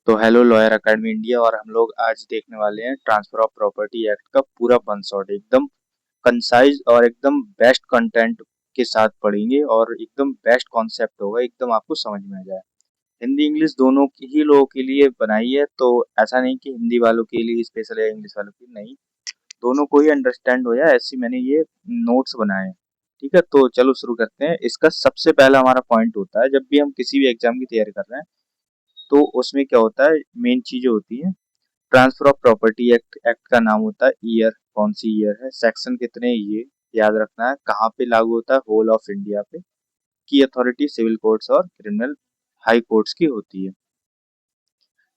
तो hello lawyer academy India, और हम लोग आज देखने वाले हैं ट्रांसफर ऑफ प्रॉपर्टी एक्ट का पूरा वन शॉट, एकदम कंसाइज और एकदम बेस्ट कंटेंट के साथ पढ़ेंगे और एकदम बेस्ट कॉन्सेप्ट होगा, एकदम आपको समझ में आ जाए। हिंदी इंग्लिश दोनों ही लोगों के लिए बनाई है, तो ऐसा नहीं कि हिंदी वालों के लिए स्पेशल है इंग्लिश वालों के लिए, नहीं, दोनों को ही अंडरस्टैंड हो जाए ऐसी मैंने ये नोट्स बनाए हैं। ठीक है, तो चलो शुरू करते हैं। इसका सबसे पहला हमारा पॉइंट होता है, जब भी हम किसी भी एग्जाम की तैयारी कर रहे हैं तो उसमें क्या होता है, मेन चीजें होती हैं। Transfer of property act, act का नाम होता है, ईयर कौन सी ईयर है, सेक्शन कितने, ये याद रखना है, कहाँ पे लागू होता है, होल ऑफ इंडिया पे, की अथॉरिटी सिविल कोर्ट्स और क्रिमिनल हाई कोर्ट्स की होती है।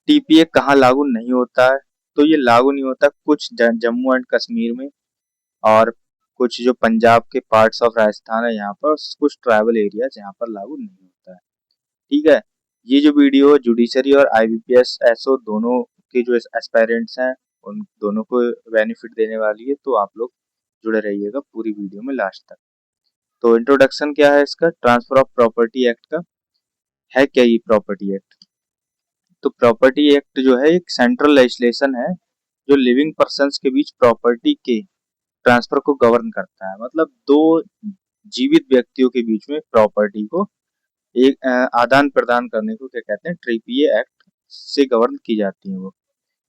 टीपीए कहाँ लागू नहीं होता है, तो ये लागू नहीं होता कुछ जम्मू एंड कश्मीर में, और कुछ जो पंजाब के पार्ट्स ऑफ राजस्थान है यहाँ पर, कुछ ट्राइबल एरियाज यहाँ पर लागू नहीं होता है। ठीक है, ये जो वीडियो जुडिशरी और आईबीपीएस एसओ दोनों के जो एस्पायरेंट्स हैं उन दोनों को बेनिफिट देने वाली है, तो आप लोग जुड़े रहिएगा पूरी वीडियो में लास्ट तक। तो इंट्रोडक्शन क्या है इसका, ट्रांसफर ऑफ प्रॉपर्टी एक्ट का है क्या ये प्रॉपर्टी एक्ट। तो प्रॉपर्टी एक्ट जो है एक सेंट्रल लेजिस्लेशन है जो लिविंग पर्सन्स के बीच प्रॉपर्टी के ट्रांसफर को गवर्न करता है। मतलब दो जीवित व्यक्तियों के बीच में प्रॉपर्टी को एक आदान प्रदान करने को क्या कहते हैं, ट्रीपीए एक्ट से गवर्न की जाती है वो।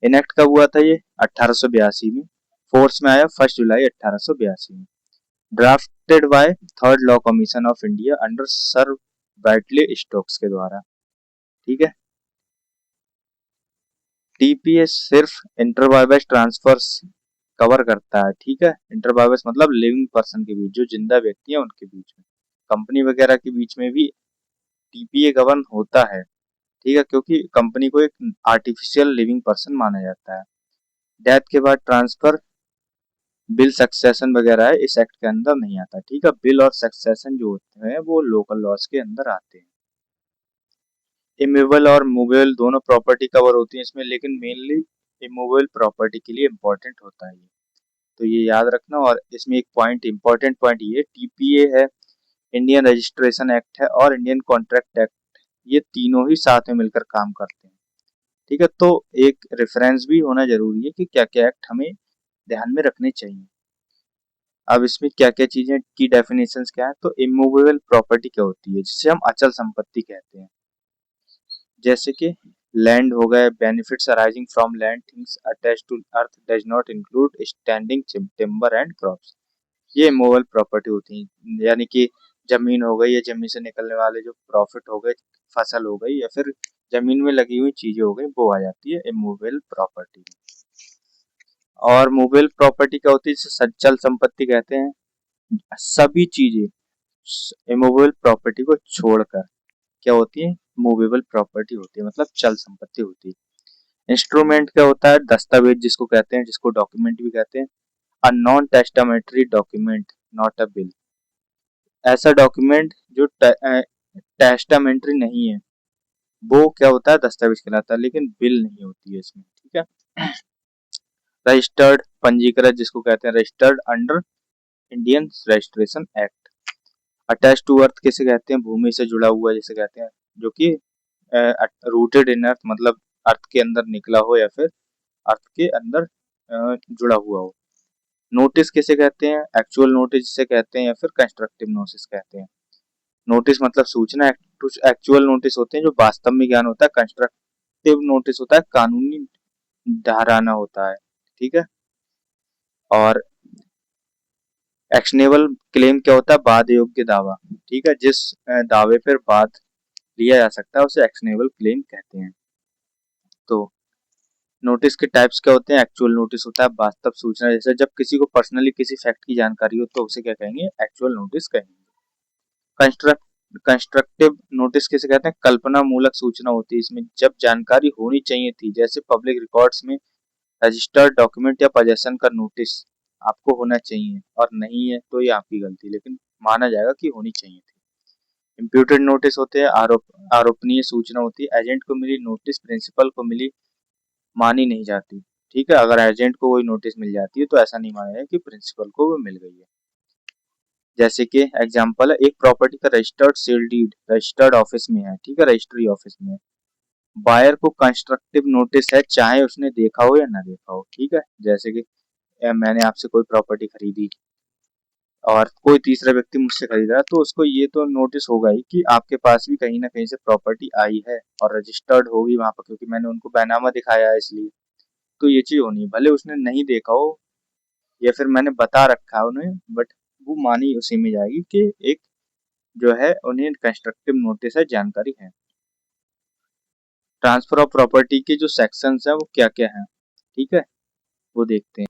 इनेक्ट कब हुआ था ये, 1882 में। फोर्स में आया 1 जुलाई 1882 में। Drafted by third law commission of India under sir Batley Stokes के द्वारा। ठीक है, टीपीएस सिर्फ इंटरबाइबस ट्रांसफर्स कवर करता है। ठीक है, इंटरबाइबस मतलब लिविंग पर्सन के बीच, जो जिंदा व्यक्ति है उनके बीच में, कंपनी वगैरह के बीच में भी टीपीए गवर्न होता है। ठीक है, क्योंकि कंपनी को एक आर्टिफिशियल लिविंग पर्सन माना जाता है। डेथ के बाद ट्रांसफर बिल सक्सेशन वगैरह है इस एक्ट के अंदर नहीं आता। ठीक है, बिल और सक्सेशन जो होते हैं वो लोकल लॉज के अंदर आते हैं। इमूवेबल और मूवेबल दोनों प्रॉपर्टी कवर होती है इसमें, लेकिन मेनली इमूवेबल प्रॉपर्टी के लिए इम्पोर्टेंट होता है ये, तो ये याद रखना। और इसमें एक पॉइंट, इंपॉर्टेंट पॉइंट, ये टीपीए है, इंडियन रजिस्ट्रेशन एक्ट है और इंडियन कॉन्ट्रैक्ट एक्ट, ये तीनों ही साथ में मिलकर काम करते हैं। ठीक है, तो एक रेफरेंस भी होना जरूरी है कि क्या क्या एक्ट हमें ध्यान में रखने चाहिए। अब इसमें क्या क्या चीजें की डेफिनेशंस क्या है, तो इमूवेबल प्रॉपर्टी क्या होती है, जिसे हम अचल संपत्ति कहते हैं, जैसे कि लैंड हो गए, benefits arising from land, things attached to earth does not include standing timber and crops, ये इमूवेबल प्रॉपर्टी होती है। यानी कि जमीन हो गई या जमीन से निकलने वाले जो प्रॉफिट हो गए, फसल हो गई, या फिर जमीन में लगी हुई चीजें हो गई, वो आ जाती है इमूवेबल प्रॉपर्टी। और मूवेबल प्रॉपर्टी क्या होती है, जिसे सचल संपत्ति कहते हैं। सभी चीजें इमूवेबल प्रॉपर्टी को छोड़कर क्या होती है, मूवेबल प्रॉपर्टी होती है, मतलब चल संपत्ति होती है। इंस्ट्रूमेंट क्या होता है, दस्तावेज जिसको कहते हैं, जिसको डॉक्यूमेंट भी कहते हैं। A non testamentary document, not a bill, ऐसा डॉक्यूमेंट जो टेस्टामेंटरी नहीं है वो क्या होता है, दस्तावेज कहलाता है, लेकिन बिल नहीं होती है इसमें। ठीक है, रजिस्टर्ड पंजीकृत जिसको कहते हैं, registered under Indian Registration Act. Attach to earth किसे कहते हैं, भूमि से जुड़ा हुआ जिसे कहते हैं, जो कि रूटेड इन अर्थ, मतलब अर्थ के अंदर निकला हो या फिर अर्थ के अंदर जुड़ा हुआ हो। नोटिस किसे कहते हैं, एक्चुअल नोटिस जिसे कहते हैं, या फिर कंस्ट्रक्टिव नोटिस कहते हैं। नोटिस मतलब सूचना, एक्चुअल नोटिस होते हैं जो वास्तव में ज्ञान होता है, कंस्ट्रक्टिव नोटिस होता है कानूनी ठहराना होता है। ठीक है, और एक्शनेबल क्लेम क्या होता है, वाद योग्य दावा। ठीक है, जिस दावे पर वाद लिया जा सकता है उसे एक्शनेबल क्लेम कहते हैं। तो नोटिस के टाइप्स क्या होते हैं, एक्चुअल नोटिस होता है वास्तव सूचना, जैसे जब किसी को पर्सनली किसी फैक्ट की जानकारी हो तो उसे क्या कहेंगे, एक्चुअल नोटिस कहेंगे। कंस्ट्रक्टिव नोटिस किसे कहते हैं, कल्पना मूलक सूचना होती है, इसमें जब जानकारी होनी चाहिए थी, जैसे पब्लिक रिकॉर्ड्स में रजिस्टर्ड डॉक्यूमेंट या पोजेशन का नोटिस आपको होना चाहिए और नहीं है तो ये आपकी गलती, लेकिन माना जाएगा कि होनी चाहिए थी। इम्प्यूटेड नोटिस होते हैं, आरोपनीय सूचना होती है, एजेंट को मिली नोटिस प्रिंसिपल को मिली मानी नहीं जाती। ठीक है, अगर एजेंट को कोई नोटिस मिल जाती है तो ऐसा नहीं माना जाए कि प्रिंसिपल को वो मिल गई है। जैसे कि एग्जांपल है, एक प्रॉपर्टी का registered sale deed registered office में है, ठीक है, रजिस्ट्री ऑफिस में है, बायर को कंस्ट्रक्टिव नोटिस है, चाहे उसने देखा हो या ना देखा हो। ठीक है, जैसे कि मैंने आपसे कोई प्रॉपर्टी खरीदी और कोई तीसरा व्यक्ति मुझसे खरीद रहा है, तो उसको ये तो नोटिस होगा ही कि आपके पास भी कहीं ना कहीं से प्रॉपर्टी आई है और रजिस्टर्ड होगी वहां पर, क्योंकि मैंने उनको बैनामा दिखाया है इसलिए। तो ये चीज होनी है, भले उसने नहीं देखा हो या फिर मैंने बता रखा है उन्हें, बट वो मानी उसी में जाएगी कि एक जो है उन्हें कंस्ट्रक्टिव नोटिस है, जानकारी है। ट्रांसफर ऑफ प्रॉपर्टी के जो सेक्शंस है वो क्या क्या है, ठीक है, वो देखते हैं।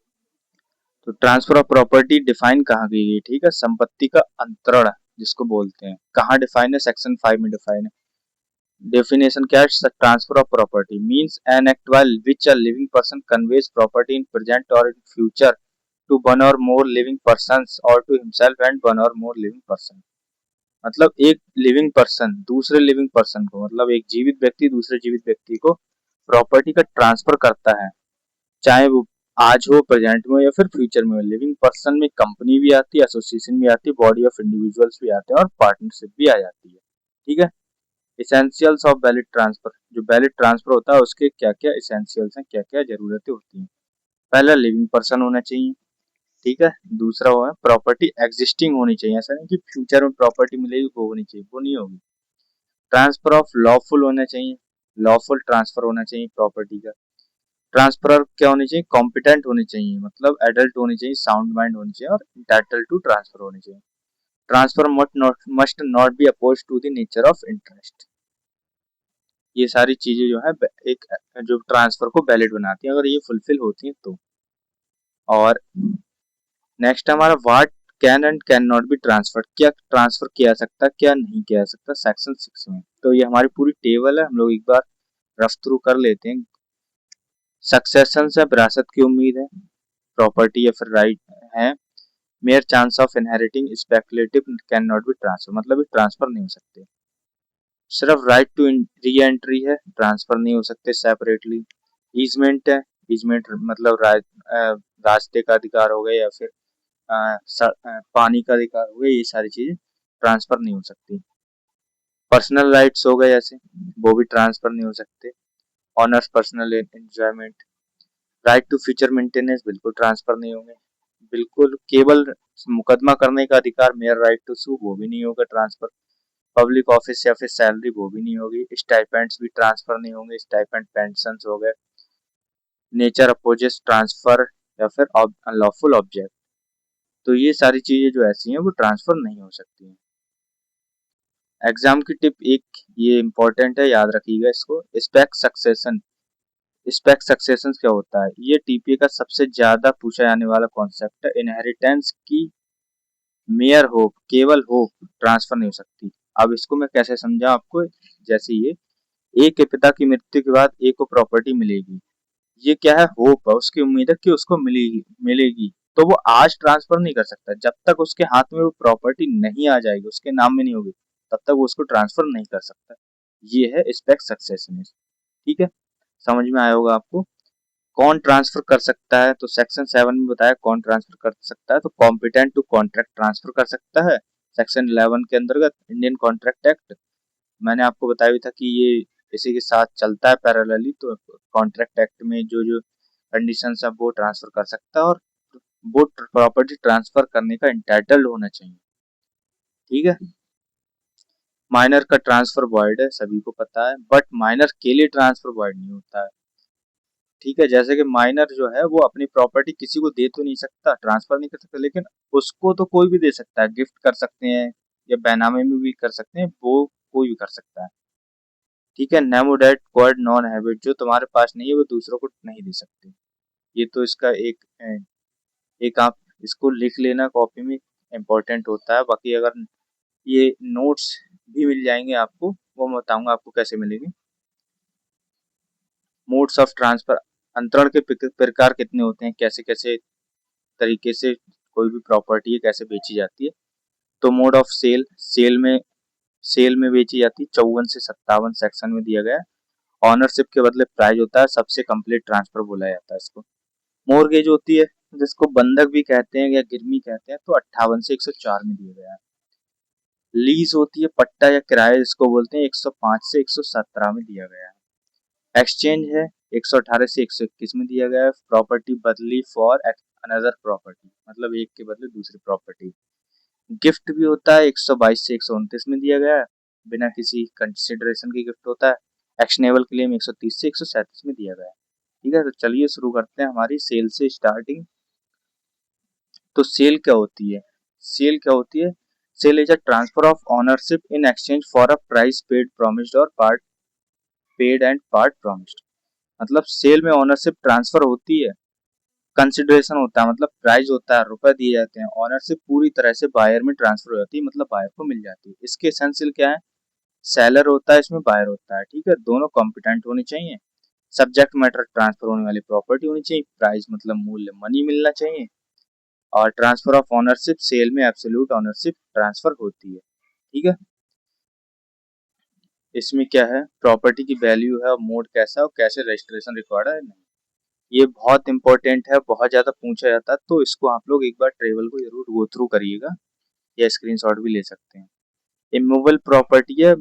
तो ट्रांसफर ऑफ प्रॉपर्टी डिफाइन कहाँ गई है, ठीक है, संपत्ति का अंतरण जिसको बोलते हैं, कहाँ डिफाइन है, सेक्शन 5 में डिफाइन है। डेफिनेशन क्या है, transfer of property means an act by which a living person conveys property in present और इन फ्यूचर टू वन और मोर लिविंग पर्सन्स और टू हिमसेल्फ एंड वन और मोर लिविंग पर्सन। मतलब एक लिविंग पर्सन दूसरे लिविंग पर्सन को, मतलब एक जीवित व्यक्ति दूसरे जीवित व्यक्ति को प्रॉपर्टी का ट्रांसफर करता है, चाहे वो आज हो, प्रेजेंट में हो या फिर फ्यूचर में हो। लिविंग पर्सन में कंपनी भी आती है, एसोसिएशन भी आती है, बॉडी ऑफ इंडिविजुअल्स भी आते हैं और पार्टनरशिप भी आ जाती है। ठीक है, एसेंशियल्स ऑफ वैलिड ट्रांसफर, जो वैलिड ट्रांसफर होता है उसके क्या क्या एसेंशियल्स हैं, क्या क्या जरूरतें होती हैं। पहला लिविंग पर्सन होना चाहिए, ठीक है। दूसरा वो है प्रॉपर्टी एग्जिस्टिंग होनी चाहिए, ऐसा नहीं कि फ्यूचर में प्रॉपर्टी मिलेगी वो होनी चाहिए, वो नहीं होगी। ट्रांसफर ऑफ लॉफुल होना चाहिए, लॉफुल ट्रांसफर होना चाहिए प्रॉपर्टी का। ट्रांसफरर क्या होनी चाहिए, कॉम्पिटेंट होनी चाहिए, मतलब एडल्ट होनी चाहिए, साउंड माइंड होनी चाहिए और इंटाइटल टू ट्रांसफर होनी चाहिए। Transfer must not be oppose to the nature of interest. ये सारी चीजें जो है एक जो ट्रांसफर को वैलिड बनाती है, अगर ये फुलफिल होती है तो। और नेक्स्ट हमारा what can and can not be transfer, क्या ट्रांसफर किया जा सकता है क्या नहीं किया जा सकता, सेक्शन 6 में। तो ये हमारी पूरी टेबल है, हम लोग एक बार रफ थ्रू कर लेते हैं। सक्सेशन से विरासत की उम्मीद है, प्रॉपर्टी या फिर राइट है। Mayor chance of inheriting speculative can not be transfer, मतलब ये ट्रांसफर नहीं हो सकते। सिर्फ राइट टू री एंट्री है, ट्रांसफर नहीं हो सकते सेपरेटली। ईजमेंट है, ईजमेंट मतलब रास्ते का अधिकार हो गया या फिर पानी का अधिकार हो गया, ये सारी चीजें ट्रांसफर नहीं हो सकती। पर्सनल राइट्स हो गए जैसे, वो भी ट्रांसफर नहीं हो सकते। Owners personal enjoyment, right to future maintenance बिल्कुल ट्रांसफर नहीं होंगे। बिल्कुल केवल मुकदमा करने का अधिकार, मेयर राइट टू सू, वो भी नहीं होगा ट्रांसफर। पब्लिक ऑफिस या फिर सैलरी, वो भी नहीं होगी। स्टाइपेंड्स भी ट्रांसफर नहीं होंगे, स्टाइपेंड पेंशन हो गए। नेचर अपोजेस ट्रांसफर या फिर अनलॉफुल ऑब्जेक्ट, तो ये सारी चीजें जो ऐसी हैं वो ट्रांसफर नहीं हो सकती हैं। एग्जाम की टिप एक ये इंपॉर्टेंट है, याद रखिएगा इसको, स्पेक सक्सेशन। स्पेक सक्सेशन क्या होता है, ये टीपीए का सबसे ज्यादा पूछा जाने वाला कॉन्सेप्ट है। इनहेरिटेंस की मेयर होप, केवल होप ट्रांसफर नहीं हो सकती। अब इसको मैं कैसे समझा आपको, जैसे ये एक के पिता की मृत्यु के बाद एक को प्रॉपर्टी मिलेगी, ये क्या है, होप है, उसकी उम्मीद है कि उसको मिलेगी मिलेगी, तो वो आज ट्रांसफर नहीं कर सकता। जब तक उसके हाथ में वो प्रॉपर्टी नहीं आ जाएगी, उसके नाम में नहीं होगी, तब तक वो उसको ट्रांसफर नहीं कर सकता। ये है स्पेक सक्सेशन। ठीक है, समझ में आया होगा आपको। कौन ट्रांसफर कर सकता है, तो सेक्शन 7 में बताया कौन ट्रांसफर कर सकता है, तो कॉम्पिटेंट टू कॉन्ट्रैक्ट ट्रांसफर कर सकता है। सेक्शन 11 के अंतर्गत इंडियन कॉन्ट्रैक्ट एक्ट, मैंने आपको बताया भी था कि ये इसी के साथ चलता है पैरेलली, तो कॉन्ट्रैक्ट एक्ट में जो जो कंडीशंस है वो ट्रांसफर कर सकता है, और वो प्रॉपर्टी ट्रांसफर करने का इंटाइटल्ड होना चाहिए। ठीक है, माइनर का ट्रांसफर वॉइड है, सभी को पता है, बट माइनर के लिए ट्रांसफर वॉइड नहीं होता है। ठीक है, जैसे कि माइनर जो है वो अपनी प्रॉपर्टी किसी को दे तो नहीं सकता, ट्रांसफर नहीं कर सकता, लेकिन उसको तो कोई भी दे सकता है, गिफ्ट कर सकते हैं या बैनामे में भी कर सकते हैं, वो कोई भी कर सकता है। ठीक है, nemo dat quod non habet, जो तुम्हारे पास नहीं है वो दूसरों को नहीं दे सकते। ये तो इसका एक आप इसको लिख लेना कॉपी में, इम्पोर्टेंट होता है। बाकी अगर ये नोट्स भी मिल जाएंगे आपको, वो मैं बताऊंगा आपको कैसे मिलेंगे। मोड्स ऑफ ट्रांसफर, अंतरण के प्रकार कितने होते हैं, कैसे कैसे तरीके से कोई भी प्रॉपर्टी है कैसे बेची जाती है। तो मोड ऑफ सेल, सेल में बेची जाती है, 54 से 57 सेक्शन में दिया गया है। ऑनरशिप के बदले प्राइज होता है, सबसे कंप्लीट ट्रांसफर बोला जाता है इसको। मोर्गेज होती है, जिसको बंधक भी कहते हैं या गिरवी कहते हैं, तो 58 से 104 में दिया गया है। लीज होती है, पट्टा या किराया जिसको बोलते हैं, 105 से 117 में दिया गया है। एक्सचेंज है 118 से 121 में दिया गया है, प्रॉपर्टी बदली फॉर अनदर प्रॉपर्टी, मतलब एक के बदले दूसरी प्रॉपर्टी। गिफ्ट भी होता है 122 से 129 में दिया गया है, बिना किसी कंसिडरेशन के गिफ्ट होता है। एक्शनेबल क्लेम 130 से 137 में दिया गया है। ठीक है, तो चलिए शुरू करते हैं हमारी सेल से स्टार्टिंग। तो सेल क्या होती है? सेल क्या होती है? Sale is a transfer of ownership in exchange for a price paid promised और part paid and part promised. मतलब सेल में ओनरशिप ट्रांसफर होती है, कंसिडरेशन होता है मतलब प्राइस होता है, रुपए दिए जाते हैं, ओनरशिप पूरी तरह से बायर में ट्रांसफर हो जाती है, मतलब बायर को मिल जाती है। इसके एसेंशियल क्या है? सेलर होता है, इसमें बायर होता है। ठीक है, दोनों कॉम्पिटेंट होने चाहिए, सब्जेक्ट मैटर ट्रांसफर होने वाली प्रॉपर्टी होनी चाहिए, प्राइस मतलब मूल्य मनी मिलना चाहिए, और ट्रांसफर ऑफ ओनरशिप सेल में एब्सोल्यूट ओनरशिप ट्रांसफर होती है। ठीक है, इसमें क्या है? प्रॉपर्टी की वैल्यू है, मोड कैसा है और कैसे रजिस्ट्रेशन रिकॉर्ड है, ये बहुत इंपॉर्टेंट है, बहुत ज्यादा पूछा जाता है, तो इसको आप लोग एक बार टेबल को जरूर गो थ्रू करिएगा या स्क्रीनशॉट भी ले सकते हैं। इमूवेबल प्रॉपर्टी है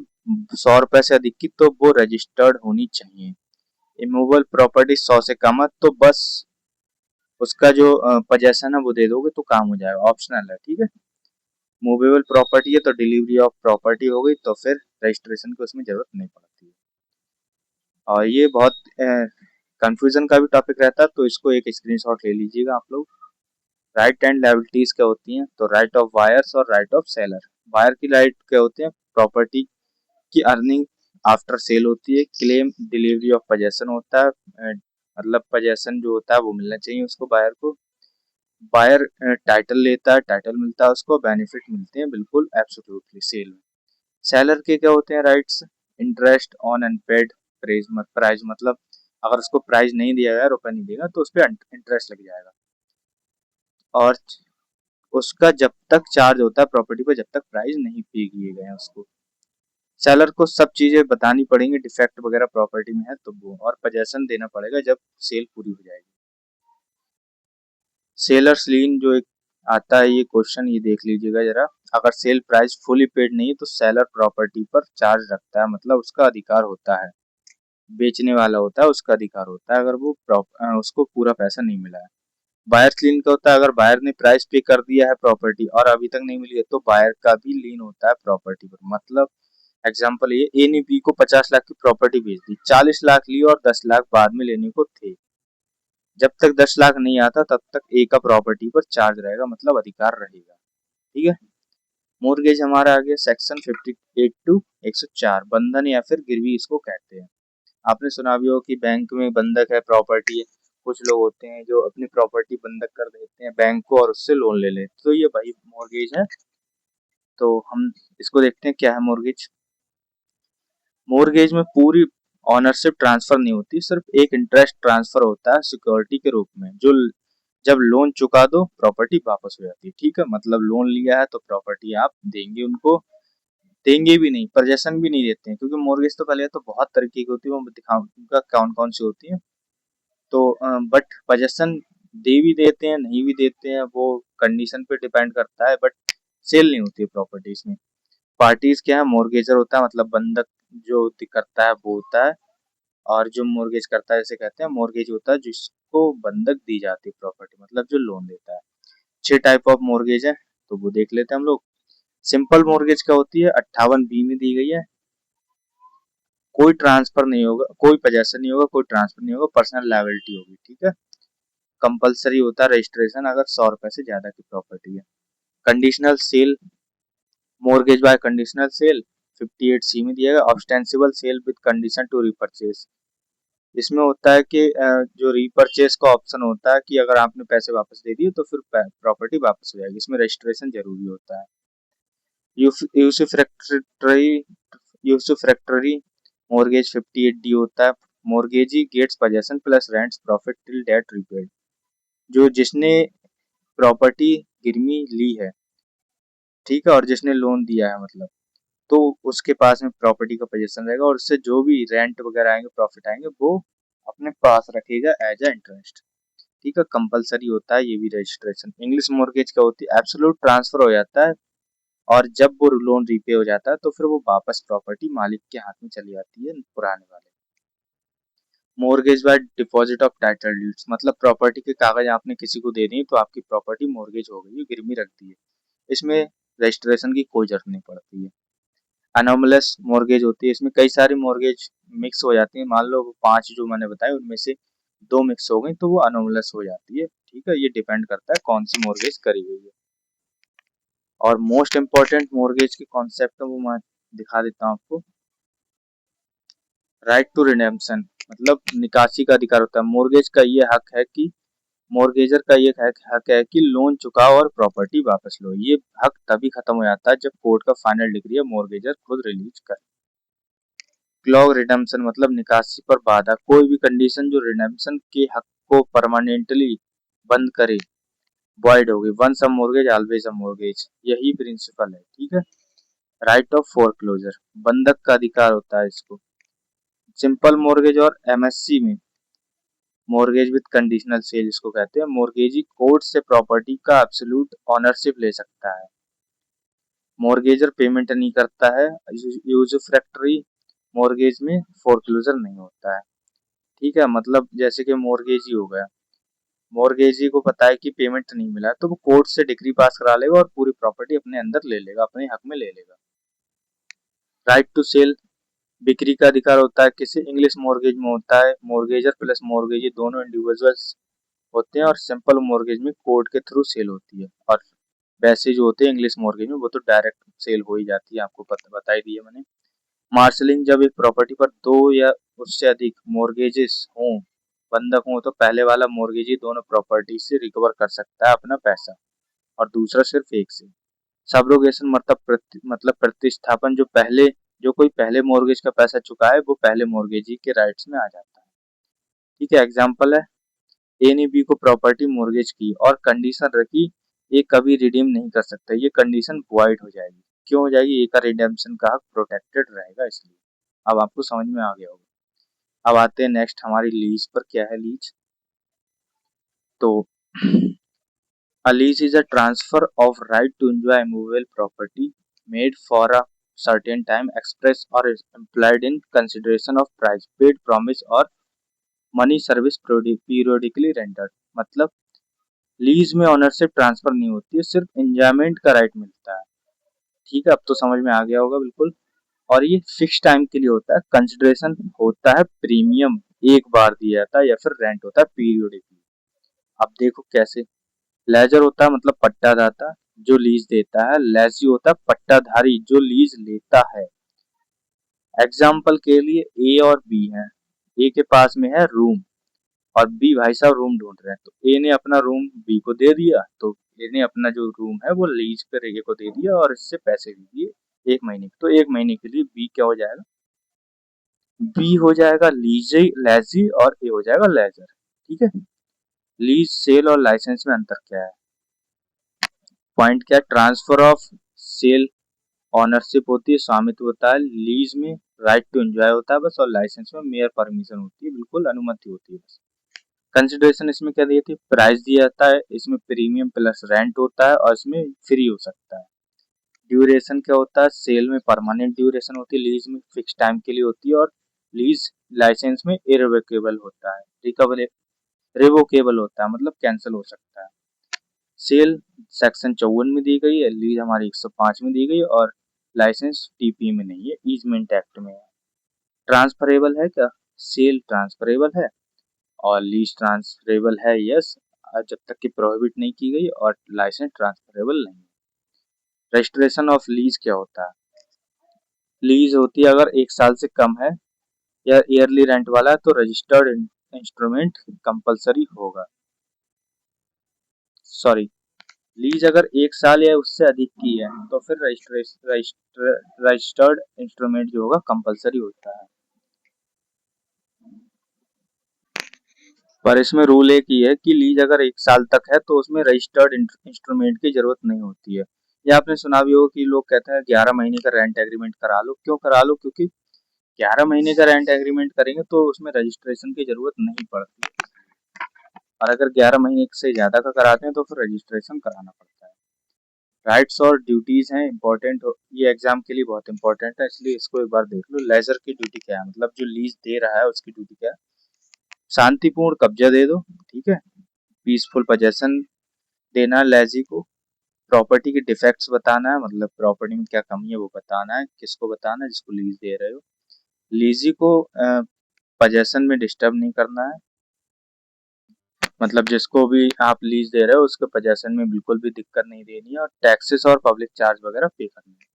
100 रुपए से अधिक की तो वो रजिस्टर्ड होनी चाहिए। इमूवेबल प्रॉपर्टी 100 से कम है तो बस उसका जो पोजेसन है वो दे दोगे तो काम हो जाएगा, ऑप्शनल है। ठीक है, मूवेबल प्रॉपर्टी है तो डिलीवरी ऑफ प्रॉपर्टी हो गई तो फिर रजिस्ट्रेशन की उसमें जरूरत नहीं पड़ती है। और ये बहुत कंफ्यूजन का भी टॉपिक रहता है, तो इसको एक स्क्रीनशॉट ले लीजिएगा आप लोग। राइट एंड लायबिलिटीज क्या होती हैं? तो राइट ऑफ बायर्स और राइट ऑफ सेलर। बायर की राइट क्या होते हैं? प्रॉपर्टी की अर्निंग आफ्टर सेल होती है। क्लेम डिलीवरी ऑफ पोजेसन होता है, मतलब पोजेसन जो होता है वो मिलना चाहिए उसको बायर को। बायर टाइटल लेता है, टाइटल मिलता है उसको, बेनिफिट मिलते हैं बिल्कुल एब्सोल्युटली सेल में। सेलर के क्या होते हैं rights? Interest on unpaid price, मतलब अगर उसको प्राइज नहीं दिया गया, रुपया नहीं देगा तो उस पर इंटरेस्ट लग जाएगा। और उसका जब तक चार्ज होता है प्रॉपर्टी पर, जब तक प्राइस नहीं पे किए गए हैं उसको। सेलर को सब चीजें बतानी पड़ेंगी, डिफेक्ट वगैरह प्रॉपर्टी में है तो वो, और पोजेसन देना पड़ेगा जब सेल पूरी हो जाएगी। सेलर्स लीन जो एक आता है ये क्वेश्चन, ये देख लीजिएगा जरा। अगर सेल प्राइस फुली पेड नहीं है तो सेलर प्रॉपर्टी पर चार्ज रखता है, मतलब उसका अधिकार होता है, बेचने वाला होता है उसका अधिकार होता है अगर वो उसको पूरा पैसा नहीं मिला है। बायर्स लीन का होता है अगर बायर ने प्राइस पे कर दिया है प्रॉपर्टी और अभी तक नहीं मिली है तो बायर का भी लीन होता है प्रॉपर्टी पर। मतलब एग्जांपल, ये ए ने बी को 50 लाख की प्रॉपर्टी बेच दी, 40 लाख ली और 10 लाख बाद में लेने को थे। जब तक 10 लाख नहीं आता तब तक ए का प्रॉपर्टी पर चार्ज रहेगा, मतलब अधिकार रहेगा। ठीक है, मोर्गेज हमारा आ गया सेक्शन 58 टू 104, बंधन या फिर गिरवी इसको कहते हैं। आपने सुना भी हो कि बैंक में बंधक है प्रॉपर्टी है, कुछ लोग होते हैं जो अपनी प्रॉपर्टी बंधक कर देते हैं बैंक को और उससे लोन ले लेते, तो ये भाई मॉर्गेज है। तो हम इसको देखते हैं क्या है मॉर्गेज। मॉर्गेज में पूरी ऑनरशिप ट्रांसफर नहीं होती, सिर्फ एक इंटरेस्ट ट्रांसफर होता है सिक्योरिटी के रूप में, जो जब लोन चुका दो प्रॉपर्टी वापस हो जाती है। ठीक है, मतलब लोन लिया है तो प्रॉपर्टी आप देंगे उनको, देंगे भी नहीं, पोजेसन भी नहीं देते हैं, क्योंकि मॉर्गेज तो पहले तो बहुत तरीके की होती है, वो दिखाऊंगा कौन कौन सी होती है। तो बट पोजेसन दे भी देते हैं नहीं भी देते हैं, वो कंडीशन पे डिपेंड करता है, बट सेल नहीं होती है प्रॉपर्टीज में। पार्टीज क्या है? मॉर्गेजर होता है, मतलब बंधक जो करता है वो होता है, और जो मॉर्गेज करता है इसे कहते हैं मॉर्गेज होता है, जिसको बंधक दी जाती है प्रॉपर्टी, मतलब जो लोन देता है। 6 टाइप ऑफ मॉर्गेज है तो वो देख लेते हैं हम लोग। सिंपल मॉर्गेज क्या होती है? 58B में दी गई है। कोई ट्रांसफर नहीं होगा, कोई पोजेसन नहीं होगा, कोई ट्रांसफर नहीं होगा, पर्सनल लायबिलिटी होगी। ठीक है, कंपलसरी होता है रजिस्ट्रेशन अगर 100 रुपए से ज्यादा की प्रॉपर्टी है। Conditional sale, mortgage by conditional sale 58C में दिया गया। Ostensible sale with condition to repurchase, इसमें होता है कि जो रीपरचेज का ऑप्शन होता है कि अगर आपने पैसे वापस दे दिए तो फिर प्रॉपर्टी वापस हो जाएगी, इसमें रजिस्ट्रेशन जरूरी होता है। यूसुफ्रैक्टरी यूसुफ्रैक्टरी मोर्गेज 58D होता है। Mortgagee gets possession plus rents profit till debt repaid, जो जिसने प्रॉपर्टी गिरवी ली है, ठीक है, और जिसने लोन दिया है मतलब, तो उसके पास में प्रॉपर्टी का पोजीशन रहेगा और उससे जो भी रेंट वगैरह आएंगे, प्रॉफिट आएंगे, वो अपने पास रखेगा एज अ इंटरेस्ट। ठीक है, कंपलसरी होता है ये भी रजिस्ट्रेशन। इंग्लिश मॉर्गेज क्या होती है? एब्सोल्यूट ट्रांसफर हो जाता है, और जब वो लोन रीपे हो जाता है तो फिर वो वापस प्रॉपर्टी मालिक के हाथ में चली जाती है, पुराने वाले। Mortgage bye deposit of title deeds, मतलब प्रॉपर्टी के कागज आपने किसी को दे दिए तो आपकी प्रॉपर्टी मोर्गेज हो गई, गिरवी रख दी है। इसमें रजिस्ट्रेशन की कोई जरूरत नहीं पड़ती है। अनोमलस मॉर्गेज होती है, इसमें कई सारी मॉर्गेज मिक्स हो जाती है। मान लो 5 जो मैंने बताए उनमें से 2 मिक्स हो गई तो वो अनोमलस हो जाती है। ठीक है, ये डिपेंड करता है कौन सी मॉर्गेज करी हुई है। और मोस्ट इम्पोर्टेंट मॉर्गेज की कॉन्सेप्ट है वो मैं दिखा देता हूँ आपको। राइट टू रिडेम्पशन, मतलब निकासी का अधिकार होता है। मॉर्गेज का ये हक है कि मॉर्गेजर का ये हक है कि लोन चुकाओ और प्रॉपर्टी वापस लो। ये हक तभी खत्म हो जाता है जब कोर्ट का फाइनल डिग्री है मॉर्गेजर खुद रिलीज करे। क्लॉग रिडेम्पशन मतलब निकासी पर बाधा, कोई भी कंडीशन जो रिडेम्पशन के हक को परमानेंटली बंद करे वॉइड होगी। Once a mortgage always a mortgage, यही प्रिंसिपल है। ठीक है। राइट ऑफ फोरक्लोजर, बंधक का अधिकार होता है इसको। सिंपल मॉर्गेज और एमएससी में मॉर्गेज विद कंडीशनल सेल इसको कहते हैं। मॉर्गेजी कोर्ट से प्रॉपर्टी का एब्सोल्यूट ऑनरशिप ले सकता है। मॉर्गेजर पेमेंट नहीं करता है। यूजफ्रैक्टरी मॉर्गेज में फोरक्लोजर नहीं होता है। ठीक है, मतलब जैसे कि मॉर्गेजी हो गया, मॉर्गेजी को पता है कि पेमेंट नहीं मिला तो वो कोर्ट से डिग्री पास करा लेगा और पूरी प्रॉपर्टी अपने अंदर ले लेगा, अपने हक में ले लेगा। राइट टू सेल, बिक्री का अधिकार होता है किसी इंग्लिश मॉर्गेज में होता है। मॉर्गेजर प्लस मॉर्गेजी दोनों इंडिविजुअल्स होते हैं और सिंपल मॉर्गेज में कोर्ट के थ्रू सेल होती है। और वैसे जो होते हैं इंग्लिश मॉर्गेज में वो तो डायरेक्ट सेल हो ही जाती है, आपको पता बता ही दिया मैंने। मार्शलिंग, जब एक प्रॉपर्टी पर 2 या उससे अधिक मॉर्गेजेस हों, बंधक हों, तो पहले वाला मॉर्गेजी दोनों प्रॉपर्टी से रिकवर कर सकता है अपना पैसा और दूसरा सिर्फ एक से। सब्रोगेशन मतलब प्रतिस्थापन, जो कोई पहले मॉर्गेज का पैसा चुका है वो पहले मॉर्गेजी के राइट्स में आ जाता है। ठीक है, एग्जांपल है ए ने बी को प्रॉपर्टी मॉर्गेज की और कंडीशन रखी ये कभी रिडीम नहीं कर सकता। ये कंडीशन वॉइड हो जाएगी। क्यों हो जाएगी? ए का रिडेम्पशन का हक प्रोटेक्टेड रहेगा इसलिए। अब आपको समझ में आ गया होगा। अब आते हैं नेक्स्ट हमारी लीज पर। क्या है लीज? तो a lease is a transfer of right to enjoy movable property made for a certain time, express or is implied in consideration of price paid, promise or money service periodically rendered। मतलब lease में ownership transfer नहीं होती है, सिर्फ enjoyment का right मिलता है। ठीक है, अब तो समझ में आ गया होगा बिल्कुल। और ये फिक्स टाइम के लिए होता है। कंसिडरेशन होता है प्रीमियम, एक बार दिया जाता है, या फिर रेंट होता है पीरियोडिकली। अब देखो कैसे। लेजर होता है मतलब पट्टादाता जो लीज देता है। लेजी होता है पट्टाधारी जो लीज लेता है। एग्जाम्पल के लिए ए और बी है। ए के पास में है रूम और बी भाई साहब रूम ढूंढ रहे हैं, तो ए ने अपना रूम बी को दे दिया, तो ए ने अपना जो रूम है वो लीज पर ए को दे दिया और इससे पैसे भी दिए 1 महीने के। तो 1 महीने के लिए बी क्या हो जाएगा? बी हो जाएगा लीजी लेजी और ए हो जाएगा लेजर। ठीक है। लीज, सेल और लाइसेंस में अंतर क्या है? पॉइंट क्या है? ट्रांसफर ऑफ सेल ऑनरशिप होती है, स्वामित्व होता है। लीज में राइट टू एंजॉय होता है बस, और लाइसेंस में मेयर परमिशन होती है, बिल्कुल अनुमति होती है बस। कंसिडरेशन इसमें क्या दी जाती है? प्राइस दिया जाता है। इसमें प्रीमियम प्लस रेंट होता है और इसमें फ्री हो सकता है। ड्यूरेशन क्या होता है? सेल में परमानेंट ड्यूरेशन होती है, लीज में फिक्स टाइम के लिए होती है, और लीज लाइसेंस में इरिवोकेबल होता है। रिवोकेबल होता है मतलब कैंसिल हो सकता है। सेल सेक्शन 54 में दी गई है, लीज हमारी 105 में दी गई है, और लाइसेंस टीपी में नहीं है, ईजमेंट एक्ट में है। ट्रांसफरेबल है क्या? सेल ट्रांसफरेबल है और लीज ट्रांसफरेबल है, यस, जब तक कि प्रोहिबिट नहीं की गई, और लाइसेंस ट्रांसफरेबल नहीं है। रजिस्ट्रेशन ऑफ लीज क्या होता है? लीज होती है अगर 1 साल से कम है या ईयरली रेंट वाला है तो रजिस्टर्ड इंस्ट्रूमेंट कंपलसरी होगा। सॉरी, लीज अगर 1 साल या उससे अधिक की है तो फिर रजिस्टर्ड इंस्ट्रूमेंट जो होगा कंपलसरी होता है। पर इसमें रूल एक ही है कि लीज अगर 1 साल तक है तो उसमें रजिस्टर्ड इंस्ट्रूमेंट की जरूरत नहीं होती है। ये आपने सुना भी होगा कि लोग कहते हैं 11 महीने का रेंट एग्रीमेंट करा लो। क्यों करा लो? क्योंकि 11 महीने का रेंट एग्रीमेंट करेंगे तो उसमें रजिस्ट्रेशन की जरूरत नहीं पड़ती, और अगर 11 महीने से ज्यादा का कराते हैं तो फिर रजिस्ट्रेशन कराना पड़ता है। राइट्स और ड्यूटीज हैं इंपॉर्टेंट, ये एग्जाम के लिए बहुत इंपॉर्टेंट है इसलिए इसको एक बार देख लो। लेजर की ड्यूटी क्या है? मतलब जो लीज दे रहा है उसकी ड्यूटी क्या है? शांतिपूर्ण कब्जा दे दो, ठीक है, पीसफुल पोजेशन देना है लेजी को, प्रॉपर्टी के डिफेक्ट्स बताना है, मतलब प्रॉपर्टी में क्या कमी है वो बताना है, किसको बताना है, जिसको लीज दे रहे हो, लीजी को पोजेशन में डिस्टर्ब नहीं करना है, मतलब जिसको भी आप लीज दे रहे हो उसके पोजेशन में बिल्कुल भी दिक्कत नहीं देनी है, और टैक्सेस और पब्लिक चार्ज वगैरह पे करनी है।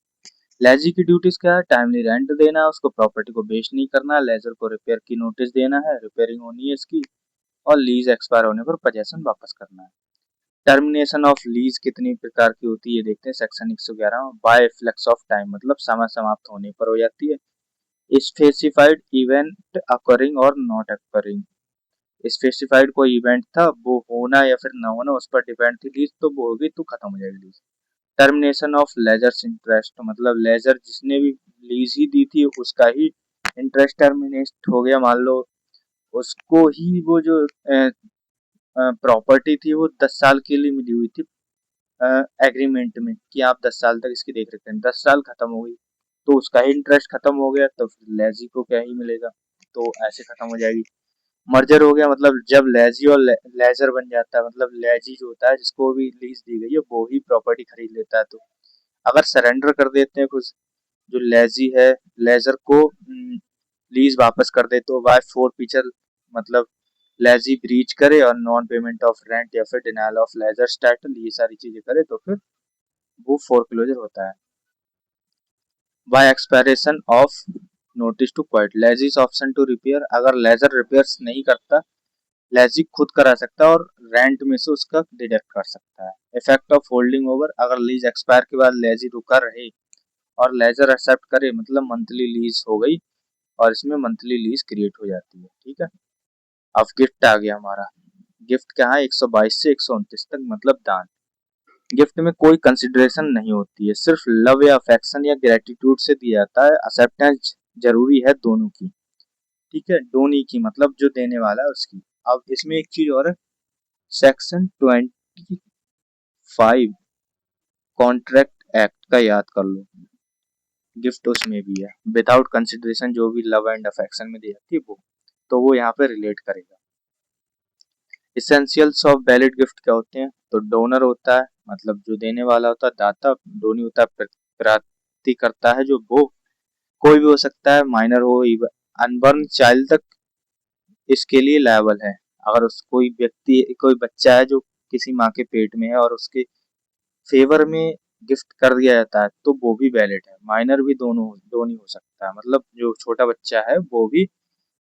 लेजी की ड्यूटीज क्या है, टाइमली रेंट देना है, उसको प्रॉपर्टी को वेस्ट नहीं करना है, लेजर को रिपेयर की नोटिस देना है, रिपेयरिंग होनी है इसकी, और लीज एक्सपायर होने पर पोजेशन वापस करना है। टर्मिनेशन ऑफ लीज कितनी प्रकार की होती है देखते हैं सेक्शन 111 में, बाय फ्लेक्स ऑफ टाइम, मतलब समय समाप्त होने पर हो जाती है, स्पेसिफाइड इवेंट अकरिंग और नॉट अकरिंग, स्पेसिफाइड कोई इवेंट था वो होना या फिर ना होना उस पर डिपेंड थी लीज, तो वो होगी तो खत्म हो जाएगी lease. Termination of lessor's interest, मतलब लेजर जिसने भी लीज ही दी थी उसका ही इंटरेस्ट टर्मिनेट हो गया, मान लो उसको ही वो जो प्रॉपर्टी थी वो 10 साल के लिए मिली हुई थी एग्रीमेंट में कि आप 10 साल तक इसकी देख रेख करें, 10 साल खत्म हो गई तो उसका ही इंटरेस्ट खत्म हो गया, तो फिर लेजी को क्या ही मिलेगा, तो ऐसे खत्म हो जाएगी। मर्जर हो गया, मतलब जब लेजी और लेजर बन जाता है, मतलब लेजी जो होता है जिसको भी लीज दी गई है वो ही प्रॉपर्टी खरीद लेता है, तो अगर सरेंडर कर देते हैं कुछ, जो लेजी है लेजर को लीज वापस कर दे तो बाय फोर फीचर, मतलब लेजी ब्रीच करे और नॉन पेमेंट ऑफ रेंट या फिर डिनायल ऑफ लेजर टाइटल, ये सारी चीजें करे तो फिर वो फोरक्लोजर होता है। By expiration of notice to quit, lessee's option to repair, अगर लेजर रिपेयर्स नहीं करता लेजी खुद करा सकता है और रेंट में से उसका डिडक्ट कर सकता है। इफेक्ट ऑफ होल्डिंग ओवर, अगर लीज एक्सपायर के बाद लेजी रुका रहे और लेजर एक्सेप्ट करे, मतलब मंथली लीज हो गई और इसमें मंथली लीज क्रिएट हो जाती है, ठीक है। अब गिफ्ट आ गया हमारा, गिफ्ट क्या है 122 से 129 तक, मतलब दान। गिफ्ट में कोई कंसिडरेशन नहीं होती है, सिर्फ लव या अफेक्शन या ग्रेटिट्यूड से दिया जाता है, एक्सेप्टेंस जरूरी है दोनों की, ठीक है, डोनी की मतलब जो देने वाला है उसकी। अब इसमें एक चीज और है, सेक्शन 25 कॉन्ट्रैक्ट एक्ट का याद कर लो, गिफ्ट उसमें भी है, विदाउट कंसिडरेशन जो भी लव एंड अफेक्शन में दी जाती है वो, तो वो यहाँ पे रिलेट करेगा। इसेंशियल्स ऑफ वैलिड गिफ्ट क्या होते हैं, तो डोनर होता है मतलब जो देने वाला होता है दाता, डोनी होता है प्राप्ति करता है जो वो कोई भी हो सकता है, माइनर हो अनबर्न चाइल्ड तक इसके लिए लायबल है, अगर उस कोई व्यक्ति कोई बच्चा है जो किसी माँ के पेट में है और उसके फेवर में गिफ्ट कर दिया जाता है तो वो भी वैलिड है, माइनर भी दोनों ही हो सकता है, मतलब जो छोटा बच्चा है वो भी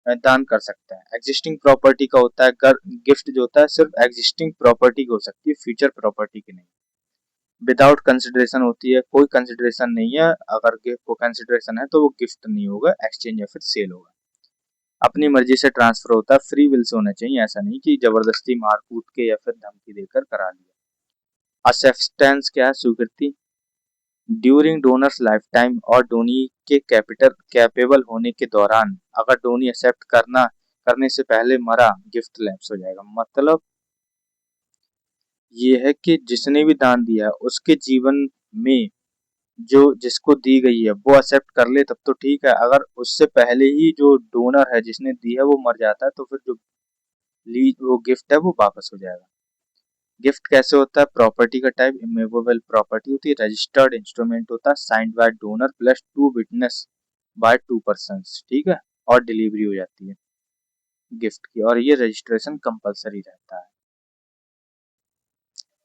दान कर सकता है। एग्जिस्टिंग प्रॉपर्टी का होता है गिफ्ट जो होता है सिर्फ एग्जिस्टिंग प्रॉपर्टी की हो सकती है, फ्यूचर प्रॉपर्टी की नहीं। विदाउट कंसिडरेशन होती है, कोई कंसिडरेशन नहीं है, अगर गिफ्ट को कंसिडरेशन है तो वो गिफ्ट नहीं होगा, एक्सचेंज या फिर सेल होगा। अपनी मर्जी से ट्रांसफर होता है, फ्री विल से होना चाहिए, ऐसा नहीं कि जबरदस्ती मार कूट के या फिर धमकी देकर करा लिया। असेप्टेंस क्या है, स्वीकृति, ड्यूरिंग डोनर्स लाइफ टाइम और डोनी के कैपिटल कैपेबल होने के दौरान, अगर डोनी एक्सेप्ट करने से पहले मरा गिफ्ट लैप्स हो जाएगा, मतलब ये है कि जिसने भी दान दिया उसके जीवन में जो जिसको दी गई है वो एक्सेप्ट कर ले तब तो ठीक है, अगर उससे पहले ही जो डोनर है जिसने दी है वो मर जाता है तो फिर जो ली वो गिफ्ट है वो वापस हो जाएगा। गिफ्ट कैसे होता है, प्रॉपर्टी का टाइप इमूवेबल प्रॉपर्टी होती है, रजिस्टर्ड इंस्ट्रूमेंट होता है, signed by donor plus two witness by two persons, ठीक है, और डिलीवरी हो जाती है गिफ्ट की, और ये रजिस्ट्रेशन कंपलसरी रहता है।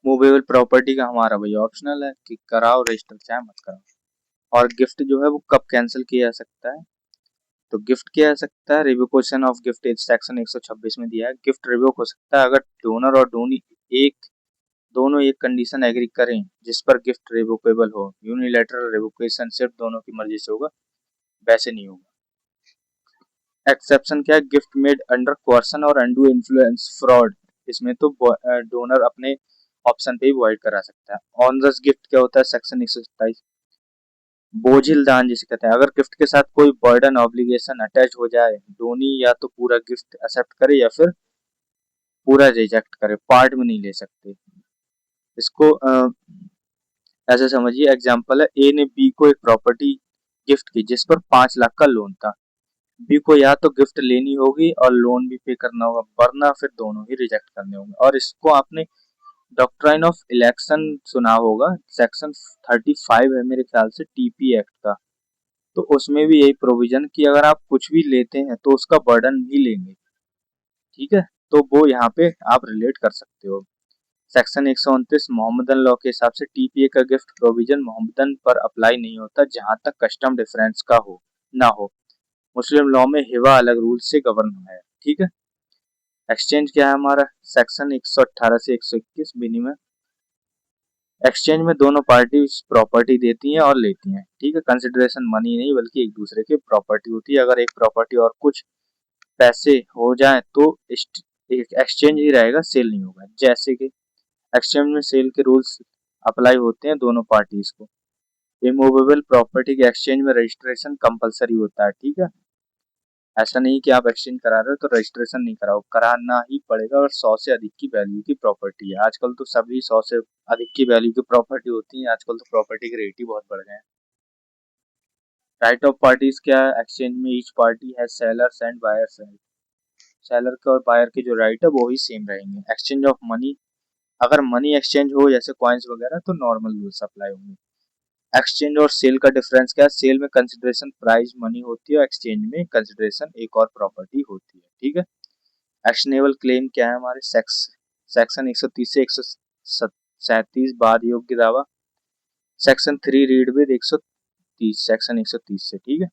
मूवेबल प्रॉपर्टी का हमारा भाई ऑप्शनल है कि कराओ रजिस्टर चाहे मत कराओ। और गिफ्ट जो है वो कब कैंसिल किया जा सकता है, तो गिफ्ट किया जा सकता है, रिवोकेशन ऑफ गिफ्ट सेक्शन 126 में दिया है, गिफ्ट रिवोक हो सकता है अगर डोनर और डोनी एक दोनों एक कंडीशन एग्री करें जिस पर गिफ्ट रिवोकेबल हो, यूनिलैटरल रिवोकेशन सिर्फ दोनों की मर्जी से होगा, वैसे नहीं होगा। एक्सेप्शन क्या है, गिफ्ट मेड अंडर कोर्सन और अंडू इन्फ्लुएंस फ्रॉड, इसमें तो डोनर अपने ऑप्शन पे ही वॉइड करा सकता है। ऑनरस गिफ्ट क्या होता है, सेक्शन 127 बोझिल दान जिसे कहते हैं, अगर गिफ्ट के साथ कोई बर्डन ऑब्लिगेशन अटैच हो जाए, डोनी या तो पूरा गिफ्ट एक्सेप्ट करे या फिर पूरा रिजेक्ट करे, पार्ट में नहीं ले सकते इसको। ऐसे समझिए एग्जांपल है, ए ने बी को एक प्रॉपर्टी गिफ्ट की जिस पर 5 लाख का लोन था, बी को या तो गिफ्ट लेनी होगी और लोन भी पे करना होगा, वरना फिर दोनों ही रिजेक्ट करने होंगे। और इसको आपने डॉक्ट्राइन ऑफ इलेक्शन सुना होगा, सेक्शन 35 है मेरे ख्याल से टीपी एक्ट का। तो उसमें भी यही प्रोविजन कि अगर आप कुछ भी लेते हैं तो उसका बर्डन भी लेंगे, ठीक है। तो वो यहाँ पे आप रिलेट कर सकते हो। सेक्शन 129 मोहम्मदन लॉ के हिसाब से टीपीए का गिफ्ट प्रोविजन मोहम्मदन पर अप्लाई नहीं होता जहां तक कस्टम डिफरेंस का हो ना हो। मुस्लिम लॉ में हिबा अलग रूल से गवर्न है, ठीक है। एक्सचेंज क्या है हमारा, सेक्शन 118 से 121 विनिमय। एक्सचेंज में दोनों पार्टी प्रॉपर्टी देती हैं और लेती हैं, ठीक है। कंसिडरेशन मनी नहीं बल्कि एक दूसरे की प्रॉपर्टी होती है। अगर एक प्रॉपर्टी और कुछ पैसे हो जाए तो एक्सचेंज ही रहेगा, सेल नहीं होगा। जैसे कि एक्सचेंज में सेल के रूल्स अप्लाई होते हैं दोनों पार्टीज को। इमूवेबल प्रॉपर्टी के एक्सचेंज में रजिस्ट्रेशन कंपलसरी होता है, ठीक है। ऐसा नहीं कि आप एक्सचेंज करा रहे हो तो रजिस्ट्रेशन नहीं कराओ, कराना ही पड़ेगा। और 100 से अधिक की वैल्यू की प्रॉपर्टी है, आजकल तो सभी 100 से अधिक की वैल्यू की प्रॉपर्टी होती है। आजकल तो प्रॉपर्टी के रेट ही बहुत बढ़ गए हैं। राइट ऑफ पार्टीज क्या है, एक्सचेंज में ईच पार्टी है सेलर्स एंड बायर्स है। सेलर के और बायर के जो राइट है वो ही सेम रहेंगे। एक्सचेंज ऑफ मनी, अगर मनी एक्सचेंज हो जैसे कॉइन्स वगैरह तो नॉर्मल रूल्स अप्लाई होंगे। एक्सचेंज और सेल का डिफरेंस क्या है, सेल में कंसिडरेशन प्राइस मनी होती है और एक्सचेंज में कंसिडरेशन एक और प्रॉपर्टी होती है, ठीक है। एक्शनेबल क्लेम क्या है हमारे, सेक्शन 130 से 137 बाद योग्य दावा। सेक्शन 3 रीड विद 130, सेक्शन 130 से, ठीक है।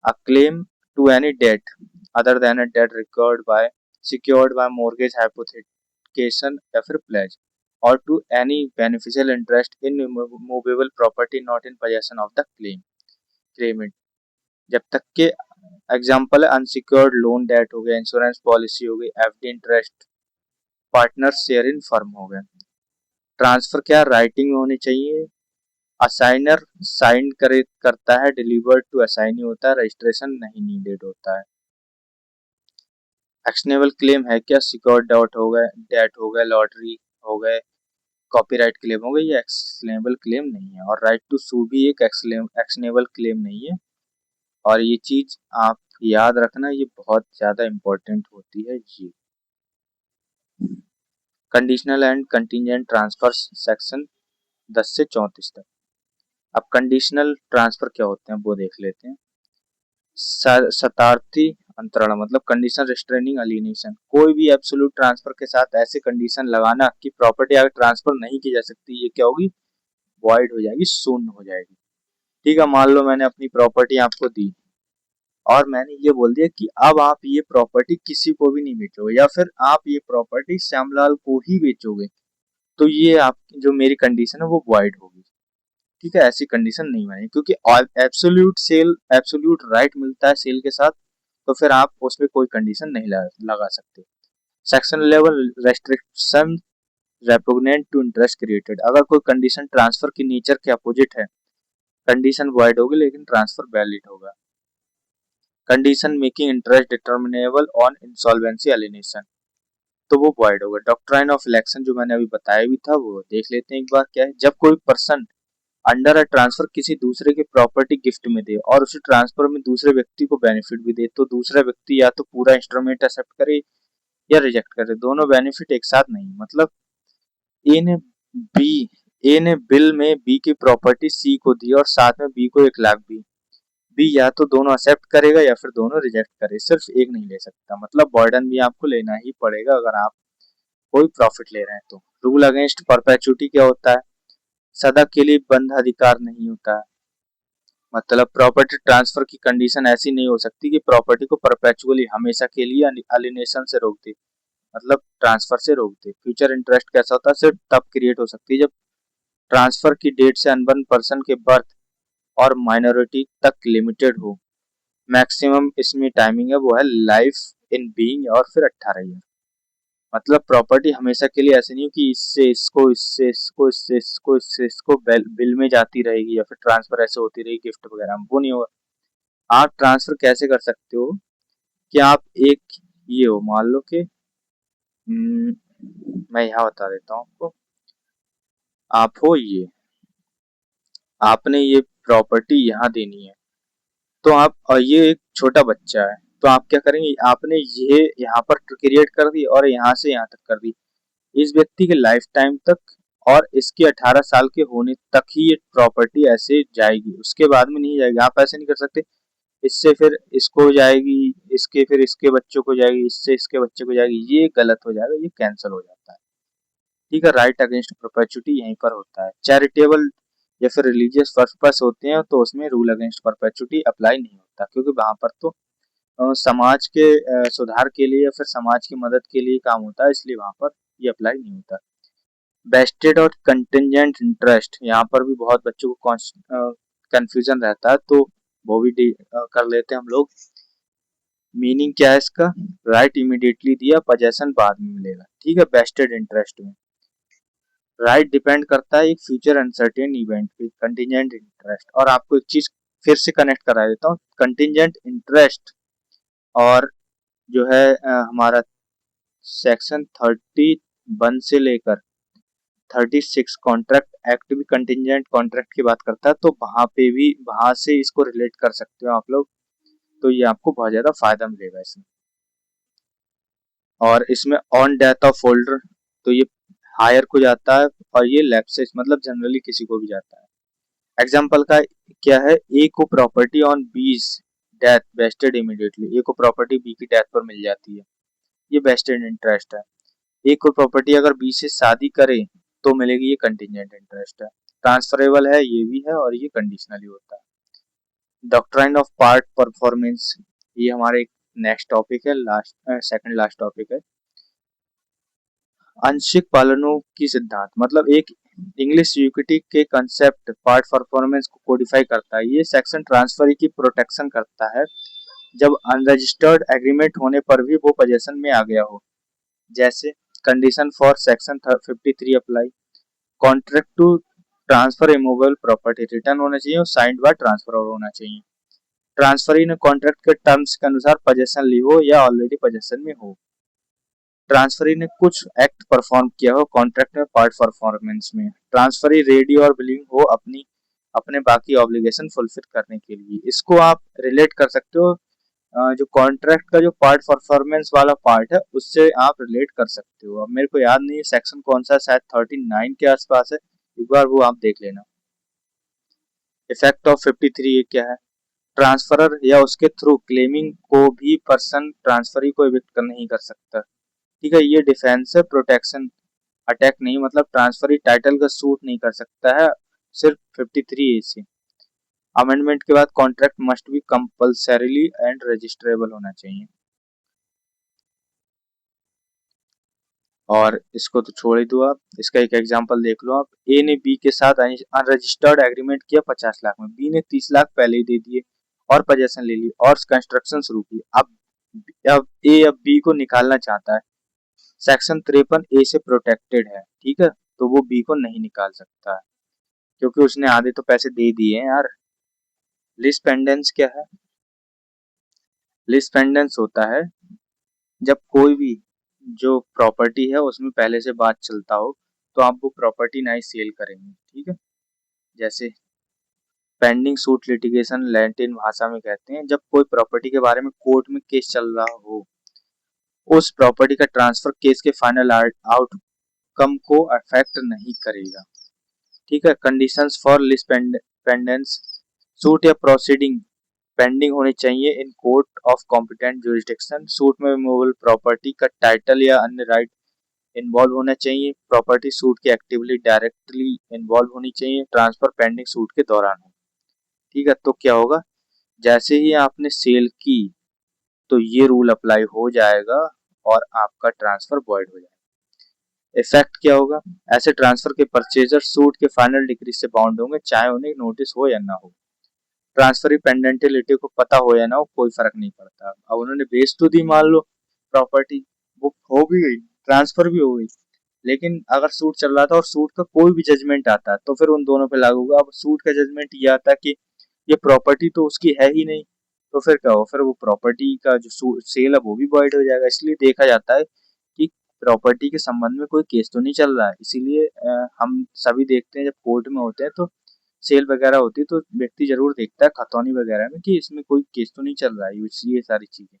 A claim to any debt other than a debt record by secured by mortgage hypothecation या फिर प्लेज और to any beneficial interest in movable property not in possession of the claimant. जब तक के example unsecured loan date हो गया, insurance policy हो गई, FD interest, partner share in firm हो गया। ट्रांसफर क्या राइटिंग में होनी चाहिए, असाइनर साइन करे करता है, डिलीवर्ड टू असाइनी होता है, रजिस्ट्रेशन नहीं नीडेड होता है। एक्शनेबल क्लेम है क्या, सिक्योर्ड डेट हो गए, लॉटरी हो गए, कॉपीराइट क्लेम हो गई, ये एक्शनेबल क्लेम नहीं है। और राइट टू सू भी एक एक्शनेबल क्लेम नहीं है। और ये चीज आप याद रखना, ये बहुत ज्यादा इंपॉर्टेंट होती है ये। Conditional and contingent transfer, section 10 से 34 तक। अब कंडीशनल ट्रांसफर क्या होते हैं वो देख लेते हैं। शर्ती अंतरण मतलब कंडीशन रिस्ट्रेनिंग अलिनेशन, कोई भी एब्सोल्यूट ट्रांसफर के साथ ऐसे कंडीशन लगाना कि प्रॉपर्टी अगर ट्रांसफर नहीं की जा सकती, ये क्या होगी, वॉइड हो जाएगी, शून्य हो जाएगी, ठीक है। मान लो मैंने अपनी प्रॉपर्टी आपको दी और मैंने ये बोल दिया कि अब आप ये प्रॉपर्टी किसी को भी नहीं बेचोगे, या फिर आप ये प्रॉपर्टी श्यामलाल को ही बेचोगे, तो ये आप जो मेरी कंडीशन है वो वॉइड होगी, ठीक है। ऐसी कंडीशन नहीं बनेगी क्योंकि एब्सोल्यूट राइट मिलता है सेल के साथ, तो फिर आप उसमें कोई कंडीशन नहीं लगा सकते। Section level restriction repugnant to interest created, अगर कोई कंडीशन ट्रांसफर की नेचर के अपोजिट है, कंडीशन वॉइड होगी लेकिन ट्रांसफर वैलिड होगा। Condition making interest determinable on insolvency alienation, तो वो वॉइड होगा। डॉक्ट्राइन ऑफ इलेक्शन जो मैंने अभी बताया भी था वो देख लेते हैं एक बार, क्या है, जब कोई पर्सन अंडर अ ट्रांसफर किसी दूसरे की प्रॉपर्टी गिफ्ट में दे और उसी ट्रांसफर में दूसरे व्यक्ति को बेनिफिट भी दे, तो दूसरा व्यक्ति या तो पूरा इंस्ट्रूमेंट एक्सेप्ट करे या रिजेक्ट करे, दोनों बेनिफिट एक साथ नहीं। मतलब ए ने बी ए ने बिल में बी की प्रॉपर्टी सी को दी और साथ में बी को 1 लाख दी, बी या तो दोनों एक्सेप्ट करेगा या फिर दोनों रिजेक्ट करे, सिर्फ एक नहीं ले सकता। मतलब बर्डन भी आपको लेना ही पड़ेगा अगर आप कोई प्रॉफिट ले रहे हैं तो। रूल अगेंस्ट परपेचुटी क्या होता है, सदा के लिए बंध अधिकार नहीं होता है। मतलब प्रॉपर्टी ट्रांसफर की कंडीशन ऐसी नहीं हो सकती कि प्रॉपर्टी को परपेचुअली हमेशा के लिए अलिनेशन से रोक दे, मतलब ट्रांसफर से रोक दे। फ्यूचर इंटरेस्ट कैसा होता है, सिर्फ तब क्रिएट हो सकती है जब ट्रांसफर की डेट से अनबर्न पर्सन के बर्थ और माइनॉरिटी तक लिमिटेड हो। मैक्सिमम इसमें टाइमिंग है वो है लाइफ इन बीइंग और फिर 18 ईयर। मतलब प्रॉपर्टी हमेशा के लिए ऐसे नहीं हो कि इससे इसको इससे इसको इससे इसको इससे इसको बिल में जाती रहेगी या फिर ट्रांसफर ऐसे होती रहेगी गिफ्ट वगैरह, वो नहीं होगा। आप ट्रांसफर कैसे कर सकते हो कि आप एक ये हो, मान लो कि मैं यहाँ बता देता हूँ आपको। आप हो ये, आपने ये प्रॉपर्टी यहाँ देनी है, तो आप ये एक छोटा बच्चा है, तो आप क्या करेंगे, आपने ये यहाँ पर क्रिएट कर दी और यहाँ से यहाँ तक कर दी, इस व्यक्ति के लाइफ टाइम तक और इसके 18 साल के होने तक ही ये प्रॉपर्टी ऐसे जाएगी, उसके बाद में नहीं जाएगी। आप ऐसे नहीं कर सकते इससे फिर इसको जाएगी, इसके फिर इसके बच्चों को जाएगी, इससे इसके बच्चे को जाएगी, ये गलत हो जाएगा, ये कैंसिल हो जाता है। ठीक है, राइट अगेंस्ट परपेचुटी यहीं पर होता है। चैरिटेबल या फिर रिलीजियस पर्पस होते हैं तो उसमें रूल अगेंस्ट परपेचुटी अप्लाई नहीं होता, क्योंकि वहां पर तो समाज के सुधार के लिए या फिर समाज की मदद के लिए काम होता है, इसलिए वहां पर ये अप्लाई नहीं होता। वेस्टेड और कंटिजेंट इंटरेस्ट, यहाँ पर भी बहुत बच्चों को कंफ्यूजन रहता है, तो वो भी कर लेते हैं हम लोग। मीनिंग क्या है इसका, राइट इमीडिएटली दिया, पोजेशन बाद में मिलेगा। ठीक है, वेस्टेड इंटरेस्ट में राइट डिपेंड करता है एक फ्यूचर अनसर्टेन इवेंट पे, कंटिजेंट इंटरेस्ट। और आपको एक चीज फिर से कनेक्ट करा देता हूँ, कंटिजेंट इंटरेस्ट और जो है हमारा सेक्शन 31 से लेकर 36 कॉन्ट्रैक्ट एक्ट भी कंटिजेंट कॉन्ट्रैक्ट की बात करता है, तो वहां पे भी वहां से इसको रिलेट कर सकते हो आप लोग, तो ये आपको बहुत ज्यादा फायदा मिलेगा इसमें। और इसमें ऑन डेथ ऑफ होल्डर, तो ये हायर को जाता है और ये लैप्सेस मतलब जनरली किसी को भी जाता है। एग्जाम्पल का क्या है, ए को प्रॉपर्टी ऑन बीज डेथ वेस्टेड इमीडिएटली, ए को प्रॉपर्टी बी की डेथ पर मिल जाती है, ये वेस्टेड इंटरेस्ट है। ए को प्रॉपर्टी अगर बी से शादी करे तो मिलेगी, ये कंटिजेंट इंटरेस्ट है। ट्रांसफरेबल है ये भी है, और ये कंडीशनली होता है। डॉक्ट्राइन ऑफ पार्ट परफॉर्मेंस, ये हमारे नेक्स्ट टॉपिक है, लास्ट सेकंड लास्ट टॉपिक है। आंशिक पालनों की सिद्धांत मतलब एक इंग्लिश इक्विटी के कंसेप्ट पार्ट परफॉर्मेंस को कोडिफाई करता है। ये सेक्शन ट्रांसफर की प्रोटेक्शन करता है जब अनरजिस्टर्ड एग्रीमेंट होने पर भी वो पोजेशन में आ गया हो। जैसे condition for section 53 apply, contract to transfer immovable property return होना चाहिए और साइंड बाय ट्रांसफर होना चाहिए। ट्रांसफरी ने कॉन्ट्रैक्ट के टर्म्स के अनुसार पोजेशन ली हो या ऑलरेडी पोजेशन में हो। ट्रांसफरी ने कुछ एक्ट परफॉर्म किया हो कॉन्ट्रैक्ट में पार्ट परफॉर्मेंस में। ट्रांसफरी रेडी और बिलिंग हो अपने बाकी ऑब्लिगेशन फुलफिल करने के लिए। इसको आप रिलेट कर सकते हो जो कॉन्ट्रैक्ट का जो पार्ट परफॉर्मेंस वाला पार्ट है उससे आप रिलेट कर सकते हो। अब मेरे को याद नहीं है सेक्शन कौन सा, शायद 39 के आसपास है, एक बार वो आप देख लेना। इफेक्ट ऑफ 53 ये क्या है, ट्रांसफरर या उसके थ्रू क्लेमिंग को भी पर्सन ट्रांसफरी को इविक्ट नहीं कर सकता। ठीक है, ये डिफेंस है, प्रोटेक्शन अटैक नहीं, मतलब ट्रांसफरी टाइटल का सूट नहीं कर सकता है, सिर्फ 53 ए से। अमेंडमेंट के बाद contract must be compulsorily and registrable होना चाहिए। और इसको तो छोड़ ही दो आप, इसका एक एग्जांपल देख लो आप। ए ने बी के साथ अनरजिस्टर्ड एग्रीमेंट किया 50 लाख में, बी ने 30 लाख पहले ही दे दिए और पोजेशन ले ली और कंस्ट्रक्शन शुरू की। अब ए अब बी को निकालना चाहता है, सेक्शन 53 ए से प्रोटेक्टेड है। ठीक है, तो वो बी को नहीं निकाल सकता है क्योंकि उसने आधे तो पैसे दे दिए हैं यार। लीज पेंडेंस क्या है, लीज पेंडेंस होता है जब कोई भी जो प्रॉपर्टी है उसमें पहले से बात चलता हो तो आप वो प्रॉपर्टी नहीं सेल करेंगे। ठीक है, जैसे पेंडिंग सूट लिटिगेशन लैटिन भाषा में कहते हैं, जब कोई प्रॉपर्टी के बारे में कोर्ट में केस चल रहा हो, उस प्रॉपर्टी का ट्रांसफर केस के फाइनल आउटकम को अफेक्ट नहीं करेगा। ठीक है, conditions for lease pendens, suit या प्रोसीडिंग पेंडिंग होनी चाहिए in court of competent jurisdiction. Suit में मूवेबल प्रॉपर्टी का टाइटल या अन्य राइट इन्वॉल्व होना चाहिए। प्रॉपर्टी सूट के एक्टिवली डायरेक्टली इन्वॉल्व होनी चाहिए। ट्रांसफर पेंडिंग सूट के दौरान हो। ठीक है, तो क्या होगा, जैसे ही आपने सेल की तो ये रूल अप्लाई हो जाएगा और आपका ट्रांसफर वॉइड हो जाएगा। इफेक्ट क्या होगा, ऐसे ट्रांसफर के परचेजर सूट के फाइनल डिग्री से बाउंड होंगे चाहे उन्हें नोटिस हो या ना हो। ट्रांसफर पेंडेंटिलिटी को पता हो या ना हो कोई फर्क नहीं पड़ता। अब उन्होंने बेच तो दी मान लो प्रॉपर्टी, वो हो भी गई, ट्रांसफर भी हो गई, लेकिन अगर सूट चल रहा था और सूट का कोई भी जजमेंट आता है तो फिर उन दोनों पे लागू होगा। अब सूट का जजमेंट ये आता है कि ये प्रॉपर्टी तो उसकी है ही नहीं, तो फिर क्या हो, फिर वो प्रॉपर्टी का जो सेल है वो भी वॉइड हो जाएगा। इसलिए देखा जाता है कि प्रॉपर्टी के संबंध में कोई केस तो नहीं चल रहा है, इसीलिए हम सभी देखते हैं जब कोर्ट में होते हैं तो सेल वगैरह होती है तो व्यक्ति जरूर देखता है खतौनी वगैरह में कि इसमें कोई केस तो नहीं चल रहा है, ये सारी चीजें।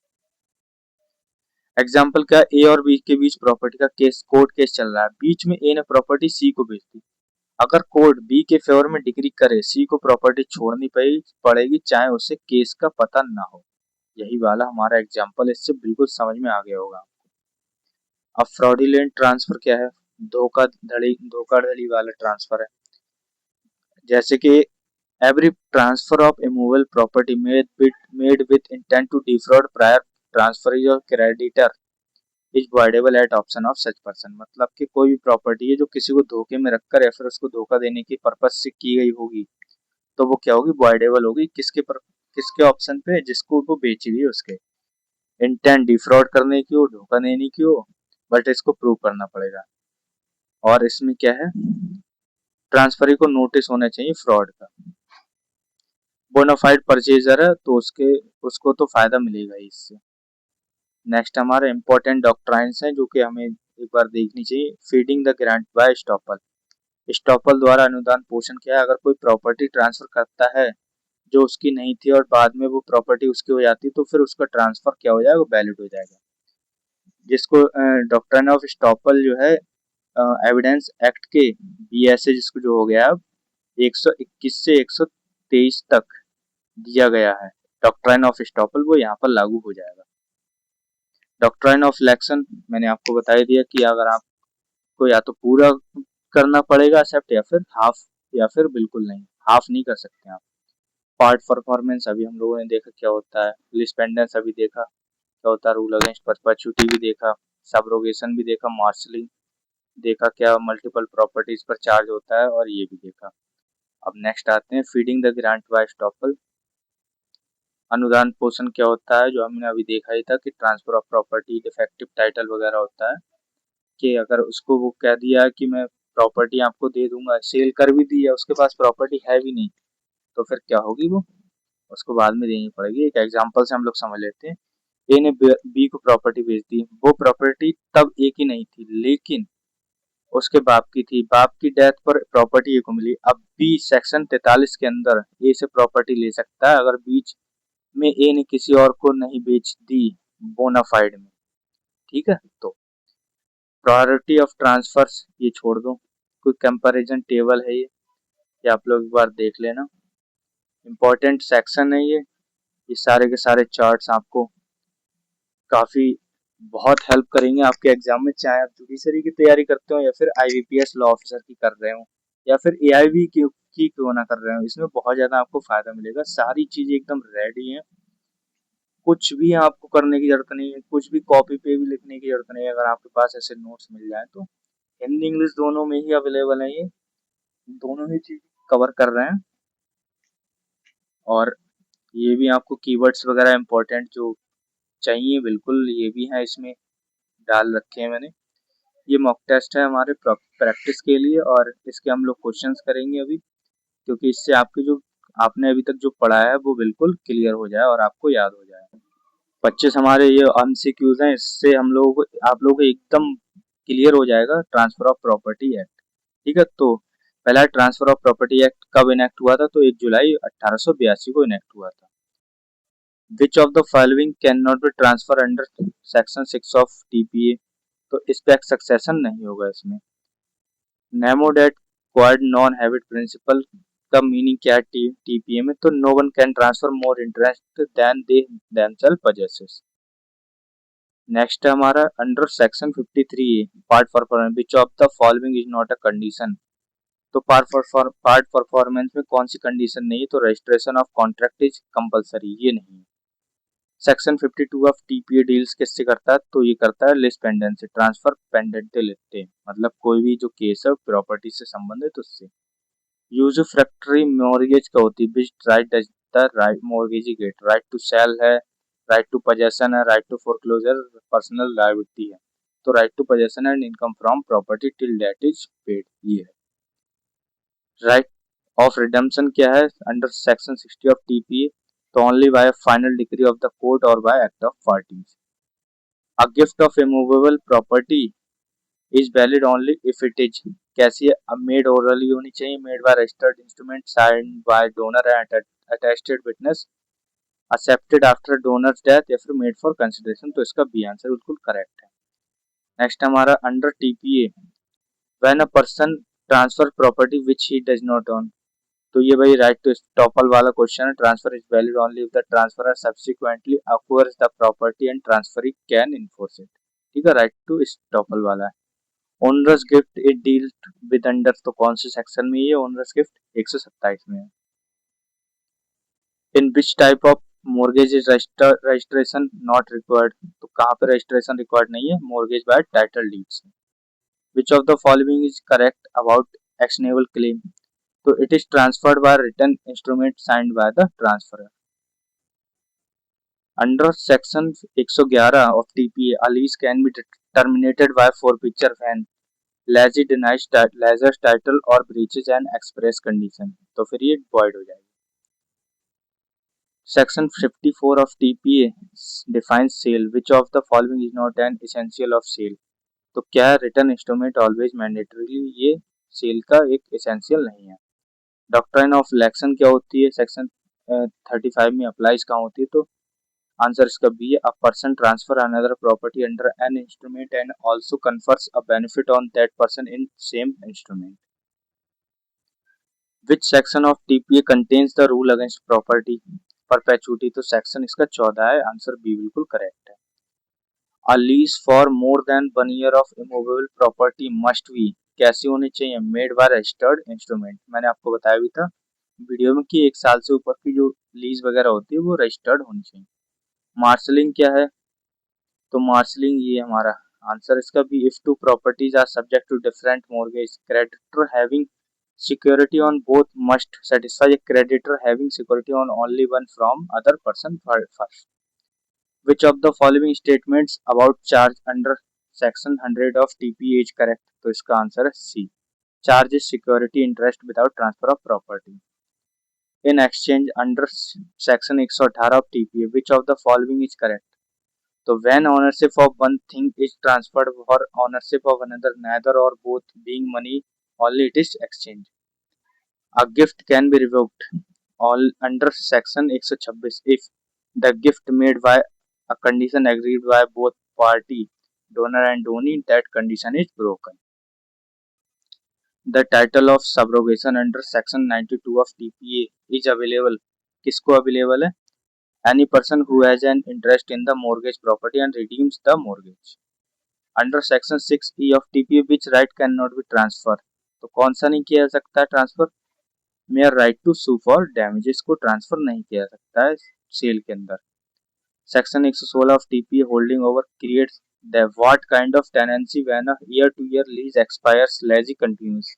एग्जाम्पल क्या, ए और बी के बीच प्रॉपर्टी का केस, कोर्ट केस चल रहा है, बीच में ए ने प्रॉपर्टी सी को बेच दी। अगर कोर्ट बी के फेवर में डिग्री करे, सी को प्रॉपर्टी छोड़नी पड़ेगी चाहे उसे केस का पता ना हो। यही वाला हमारा एग्जाम्पल, इससे बिल्कुल समझ में आ गया होगा। अब फ्रॉडुलेंट ट्रांसफर क्या है, धोखाधड़ी वाला ट्रांसफर है। जैसे कि every transfer of a movable property made with intent to defraud prior transfer of creditor is voidable at option of such person. मतलब कि कोई भी प्रॉपर्टी है जो किसी को धोखे में रखकर या फिर उसको धोखा देने की पर्पज से की गई होगी तो वो क्या होगी, वॉइडेबल होगी। किसके ऑप्शन पे, जिसको वो बेची गई उसके। इंटेंट डिफ्रॉड करने की हो, धोखा देने की हो, बट इसको प्रूव करना पड़ेगा। और इसमें क्या है, ट्रांसफरी को नोटिस होना चाहिए फ्रॉड का। बोनाफाइड परचेजर है तो उसको तो फायदा मिलेगा ही इससे। नेक्स्ट हमारे इंपॉर्टेंट डॉक्ट्राइन्स हैं जो कि हमें एक बार देखनी चाहिए। Feeding the grant by estoppel. Estoppel द्वारा अनुदान पोषण क्या है, अगर कोई प्रॉपर्टी ट्रांसफर करता है जो उसकी नहीं थी और बाद में वो प्रॉपर्टी उसकी हो जाती है तो फिर उसका ट्रांसफर क्या हो जाएगा, वैलिड हो जाएगा। जिसको डॉक्ट्राइन ऑफ स्टॉपल जो है एविडेंस एक्ट के बीएसए जिसको जो हो गया अब 121 से 123 तक दिया गया है। डॉक्ट्राइन ऑफ स्टॉपल वो यहाँ पर लागू हो जाएगा। डॉक्ट्राइन ऑफ इलेक्शन मैंने आपको बता ही दिया कि अगर आपको या तो पूरा करना पड़ेगा एक्सेप्ट या फिर हाफ, या फिर बिल्कुल नहीं, हाफ नहीं कर सकते आप। पार्ट परफॉर्मेंस अभी हम लोगों ने देखा क्या होता है, लिस्पेंडेंस अभी देखा क्या होता है, रूल अगेंस्ट परपेचुइटी भी देखा, सबरोगेशन भी देखा, मार्शलिंग देखा क्या मल्टीपल प्रॉपर्टीज पर चार्ज होता है, और ये भी देखा। अब नेक्स्ट आते हैं feeding the grant by estoppel. अनुदान पोषण क्या होता है, जो हमने अभी देखा ही था कि transfer of property, defective title वगैरह होता है कि अगर उसको वो कह दिया कि मैं प्रॉपर्टी आपको दे दूंगा, सेल कर भी दी है, उसके पास प्रॉपर्टी है भी नहीं, तो फिर क्या होगी, वो उसको बाद में देनी पड़ेगी। एक एग्जांपल से हम लोग समझ लेते हैं। ए ने बी को प्रॉपर्टी बेच दी, वो प्रॉपर्टी तब ए की नहीं थी लेकिन उसके बाप की थी, बाप की डेथ पर प्रॉपर्टी ए को मिली। अब बी सेक्शन 43 के अंदर ए से प्रॉपर्टी ले सकता है अगर बीच में ए ने किसी और को नहीं बेच दी बोनाफाइड में। ठीक है, तो प्रायोरिटी ऑफ ट्रांसफर्स ये छोड़ दो, कोई कंपैरिजन टेबल है ये आप लोग एक बार देख लेना। इंपॉर्टेंट सेक्शन है ये सारे के सारे चार्ट्स आपको काफी बहुत हेल्प करेंगे आपके एग्जाम में, चाहे आप जुडिशरी की तैयारी करते हो या फिर आईबीपीएस लॉ ऑफिसर की कर रहे हो या फिर एआईबी की क्यों ना कर रहे हो, इसमें बहुत ज्यादा आपको फायदा मिलेगा। सारी चीजें एकदम रेडी हैं, कुछ भी आपको करने की जरूरत नहीं है, कुछ भी कॉपी पे भी लिखने की जरूरत नहीं है। अगर आपके पास ऐसे नोट्स मिल जाए तो हिंदी इंग्लिश दोनों में ही अवेलेबल है, ये दोनों ही चीज कवर कर रहे हैं। और ये भी आपको कीवर्ड्स वगैरह इंपॉर्टेंट जो चाहिए बिल्कुल ये भी है इसमें डाल रखे हैं मैंने। ये मॉक टेस्ट है हमारे प्रैक्टिस के लिए और इसके हम लोग क्वेश्चंस करेंगे अभी, क्योंकि इससे आपकी जो आपने अभी तक जो पढ़ा है वो बिल्कुल क्लियर हो जाए और आपको याद हो जाए। 25 हमारे ये एमसीक्यूज हैं, इससे हम लोग आप लोग एकदम क्लियर हो जाएगा ट्रांसफर ऑफ प्रॉपर्टी एक्ट। ठीक है, तो पहला ट्रांसफर ऑफ प्रॉपर्टी एक्ट कब इनेक्ट हुआ था, तो 1 जुलाई 1882 को इनेक्ट हुआ था। Which of the following can not be transfer under section 6 of TPA, तो इस पे सक्सेशन नहीं होगा इसमें। Nemo dat quod non habet principle का मीनिंग क्या है टीपीए में, तो no one can transfer more interest than they themselves possesses. Next है हमारा under section 53 part performance which of the following is not a condition, तो part performance में कौन सी कंडीशन नहीं है, तो registration of contract is compulsory, ये नहीं है। सेक्शन 52 ऑफ टीपीए डील्स किससे करता है, तो ये करता है लिस्ट पेंडेंट से, ट्रांसफर पेंडेंट लेते हैं, मतलब कोई भी जो केस है प्रॉपर्टी से संबंधित उससे। यूज फैक्ट्री मॉर्गेज का होती है, which right does the right mortgagee get, right to sale है, राइट टू पोजेशन है, right to foreclosure personal liability है, तो right to possession and income from property till debt is paid ये है। Right of redemption क्या है under section 60 of TPA, तो only by final degree of the court और by act of parties. A gift of immovable property is valid only if it is, कैसी है, made orally होनी चाहिए, made by registered instrument, signed bye donor and attested witness, accepted after donors death, या फिर made for consideration. तो इसका B answer बिल्कुल correct है। नेक्स्ट हमारा under TPA when a person transfer property which he does not own. तो ये भाई राइट टू स्टॉपल वाला क्वेश्चन है। Transfer is valid only if the transferor subsequently acquires the property and transferee can enforce it. ठीक है, right to estoppel वाला है। Onerous gift it deal with under, तो कौन से सेक्शन में ये ओनरस गिफ्ट? 127 में है। In which type of mortgage is registration not required, तो कहाँ पे रजिस्ट्रेशन रिक्वायर्ड नहीं है? Mortgage by title deeds. Which of the following is correct about actionable claim, तो it is transferred by written instrument signed by the transferor. Under section 111 of TPA, a lease can be terminated by forfeiture when lazy denies lesser's title or breaches an express condition, तो फिर ये void हो जाएगी। Section 54 of TPA defines sale. Which of the following is not an essential of sale? तो क्या है? Return instrument always mandatory, ये cell का एक एसेंशियल नहीं है। डॉक्ट्राइन ऑफ इलेक्शन क्या होती है? सेक्शन 35 में अप्लाइज कहाँ होती है? तो आंसर इसका बी है। A person transfer another property under an instrument and also confers a benefit on that person in same instrument. Which section of TPA contains the rule against property perpetuity, तो section इसका 14 है। Answer B बिल्कुल correct है। अ lease for more than 1 year of immovable property must be, कैसी होनी चाहिए? Made by registered instrument. मैंने आपको बताया भी था वीडियो में कि 1 साल से ऊपर की जो लीज वगैरह होती है वो रजिस्टर्ड होनी चाहिए। मार्शलिंग क्या है? तो मार्शलिंग ये हमारा आंसर इसका भी। If two properties are subject to different mortgage, creditor having security on both must satisfy a creditor having security on only one from other person first. Which of the following statements about charge under section 100 of TPA is correct? तो इसका answer है C. Charge is security interest without transfer of property in exchange under section 118 of TPA। Which of the following is correct? तो when ownership of one thing is transferred for ownership of another, neither or both being money, only it is exchange. A gift can be revoked all under section 126 if the gift made by a condition agreed by both party, donor and donee, that condition is broken. The title of subrogation under section 92 of TPA is available. किसको available है? Any person who has an interest in the mortgage property and redeems the mortgage. Under section 6E of TPA which right can not be transfer, तो कौन सा नहीं किया जा सकता है transfer? Mere right to sue for damages को transfer नहीं किया जा सकता है सेल के अंदर। Section 116 of TPA holding over creates the what kind of tenancy when a year to year lease expires lessee continues,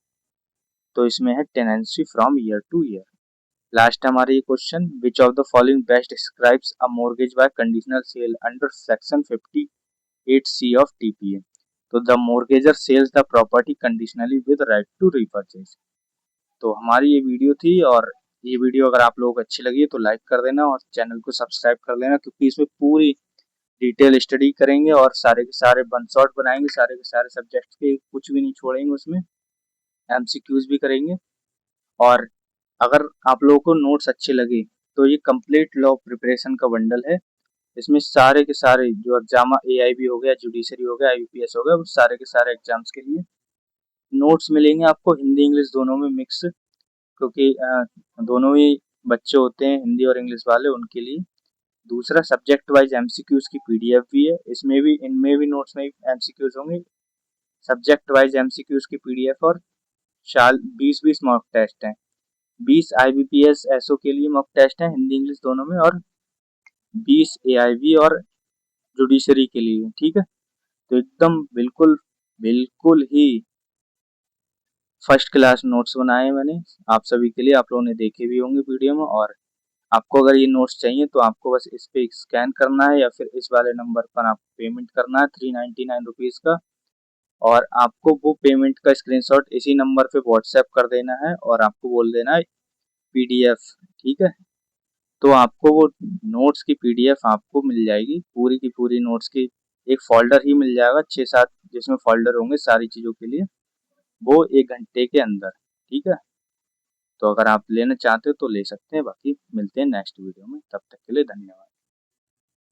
तो इसमें है tenancy from year to year. Last हमारा ये question, which of the following best describes a mortgage by conditional sale under section 58C of TPA, तो the mortgagor sells the property conditionally with right to repurchase. तो हमारी ये video थी, और ये video अगर आप लोगों को अच्छी लगी तो लाइक कर देना और चैनल को सब्सक्राइब कर लेना, क्योंकि इसमें पूरी डिटेल स्टडी करेंगे और सारे के सारे वन शॉट बनाएंगे, सारे के सारे सब्जेक्ट के कुछ भी नहीं छोड़ेंगे, उसमें MCQs भी करेंगे। और अगर आप लोगों को नोट्स अच्छे लगे तो ये कंप्लीट लॉ प्रिपरेशन का बंडल है। इसमें सारे के सारे जो एग्जाम AIB हो गया, जुडिशरी हो गया, IBPS हो गया, वो सारे के सारे एग्जाम्स के लिए नोट्स मिलेंगे आपको, हिंदी इंग्लिश दोनों में मिक्स, क्योंकि दोनों ही बच्चे होते हैं हिंदी और इंग्लिश वाले, उनके लिए। दूसरा सब्जेक्ट वाइज MCQs की PDF भी है, इसमें भी, इनमें भी नोट्स में MCQs होंगे, सब्जेक्ट वाइज MCQs की PDF, और 20-20 मॉक टेस्ट हैं। 20 IBPS SO के लिए मॉक टेस्ट है हिंदी इंग्लिश दोनों में, और 20 AIB और जुडिशरी के लिए। ठीक है, तो एकदम बिल्कुल बिल्कुल ही फर्स्ट क्लास नोट्स बनाए मैंने आप सभी के लिए, आप लोगों ने देखे भी होंगे वीडियो में। और आपको अगर ये नोट्स चाहिए तो आपको बस इस पे स्कैन करना है, या फिर इस वाले नंबर पर आप पेमेंट करना है 399 रुपीज़ का, और आपको वो पेमेंट का स्क्रीनशॉट इसी नंबर पे व्हाट्सएप कर देना है, और आपको बोल देना है PDF। ठीक है, तो आपको वो नोट्स की PDF आपको मिल जाएगी, पूरी की पूरी नोट्स की एक फोल्डर ही मिल जाएगा 6-7 जिसमें फोल्डर होंगे सारी चीज़ों के लिए, वो 1 घंटे के अंदर। ठीक है? तो अगर आप लेना चाहते हो तो ले सकते हैं, बाकी मिलते हैं नेक्स्ट वीडियो में, तब तक के लिए धन्यवाद।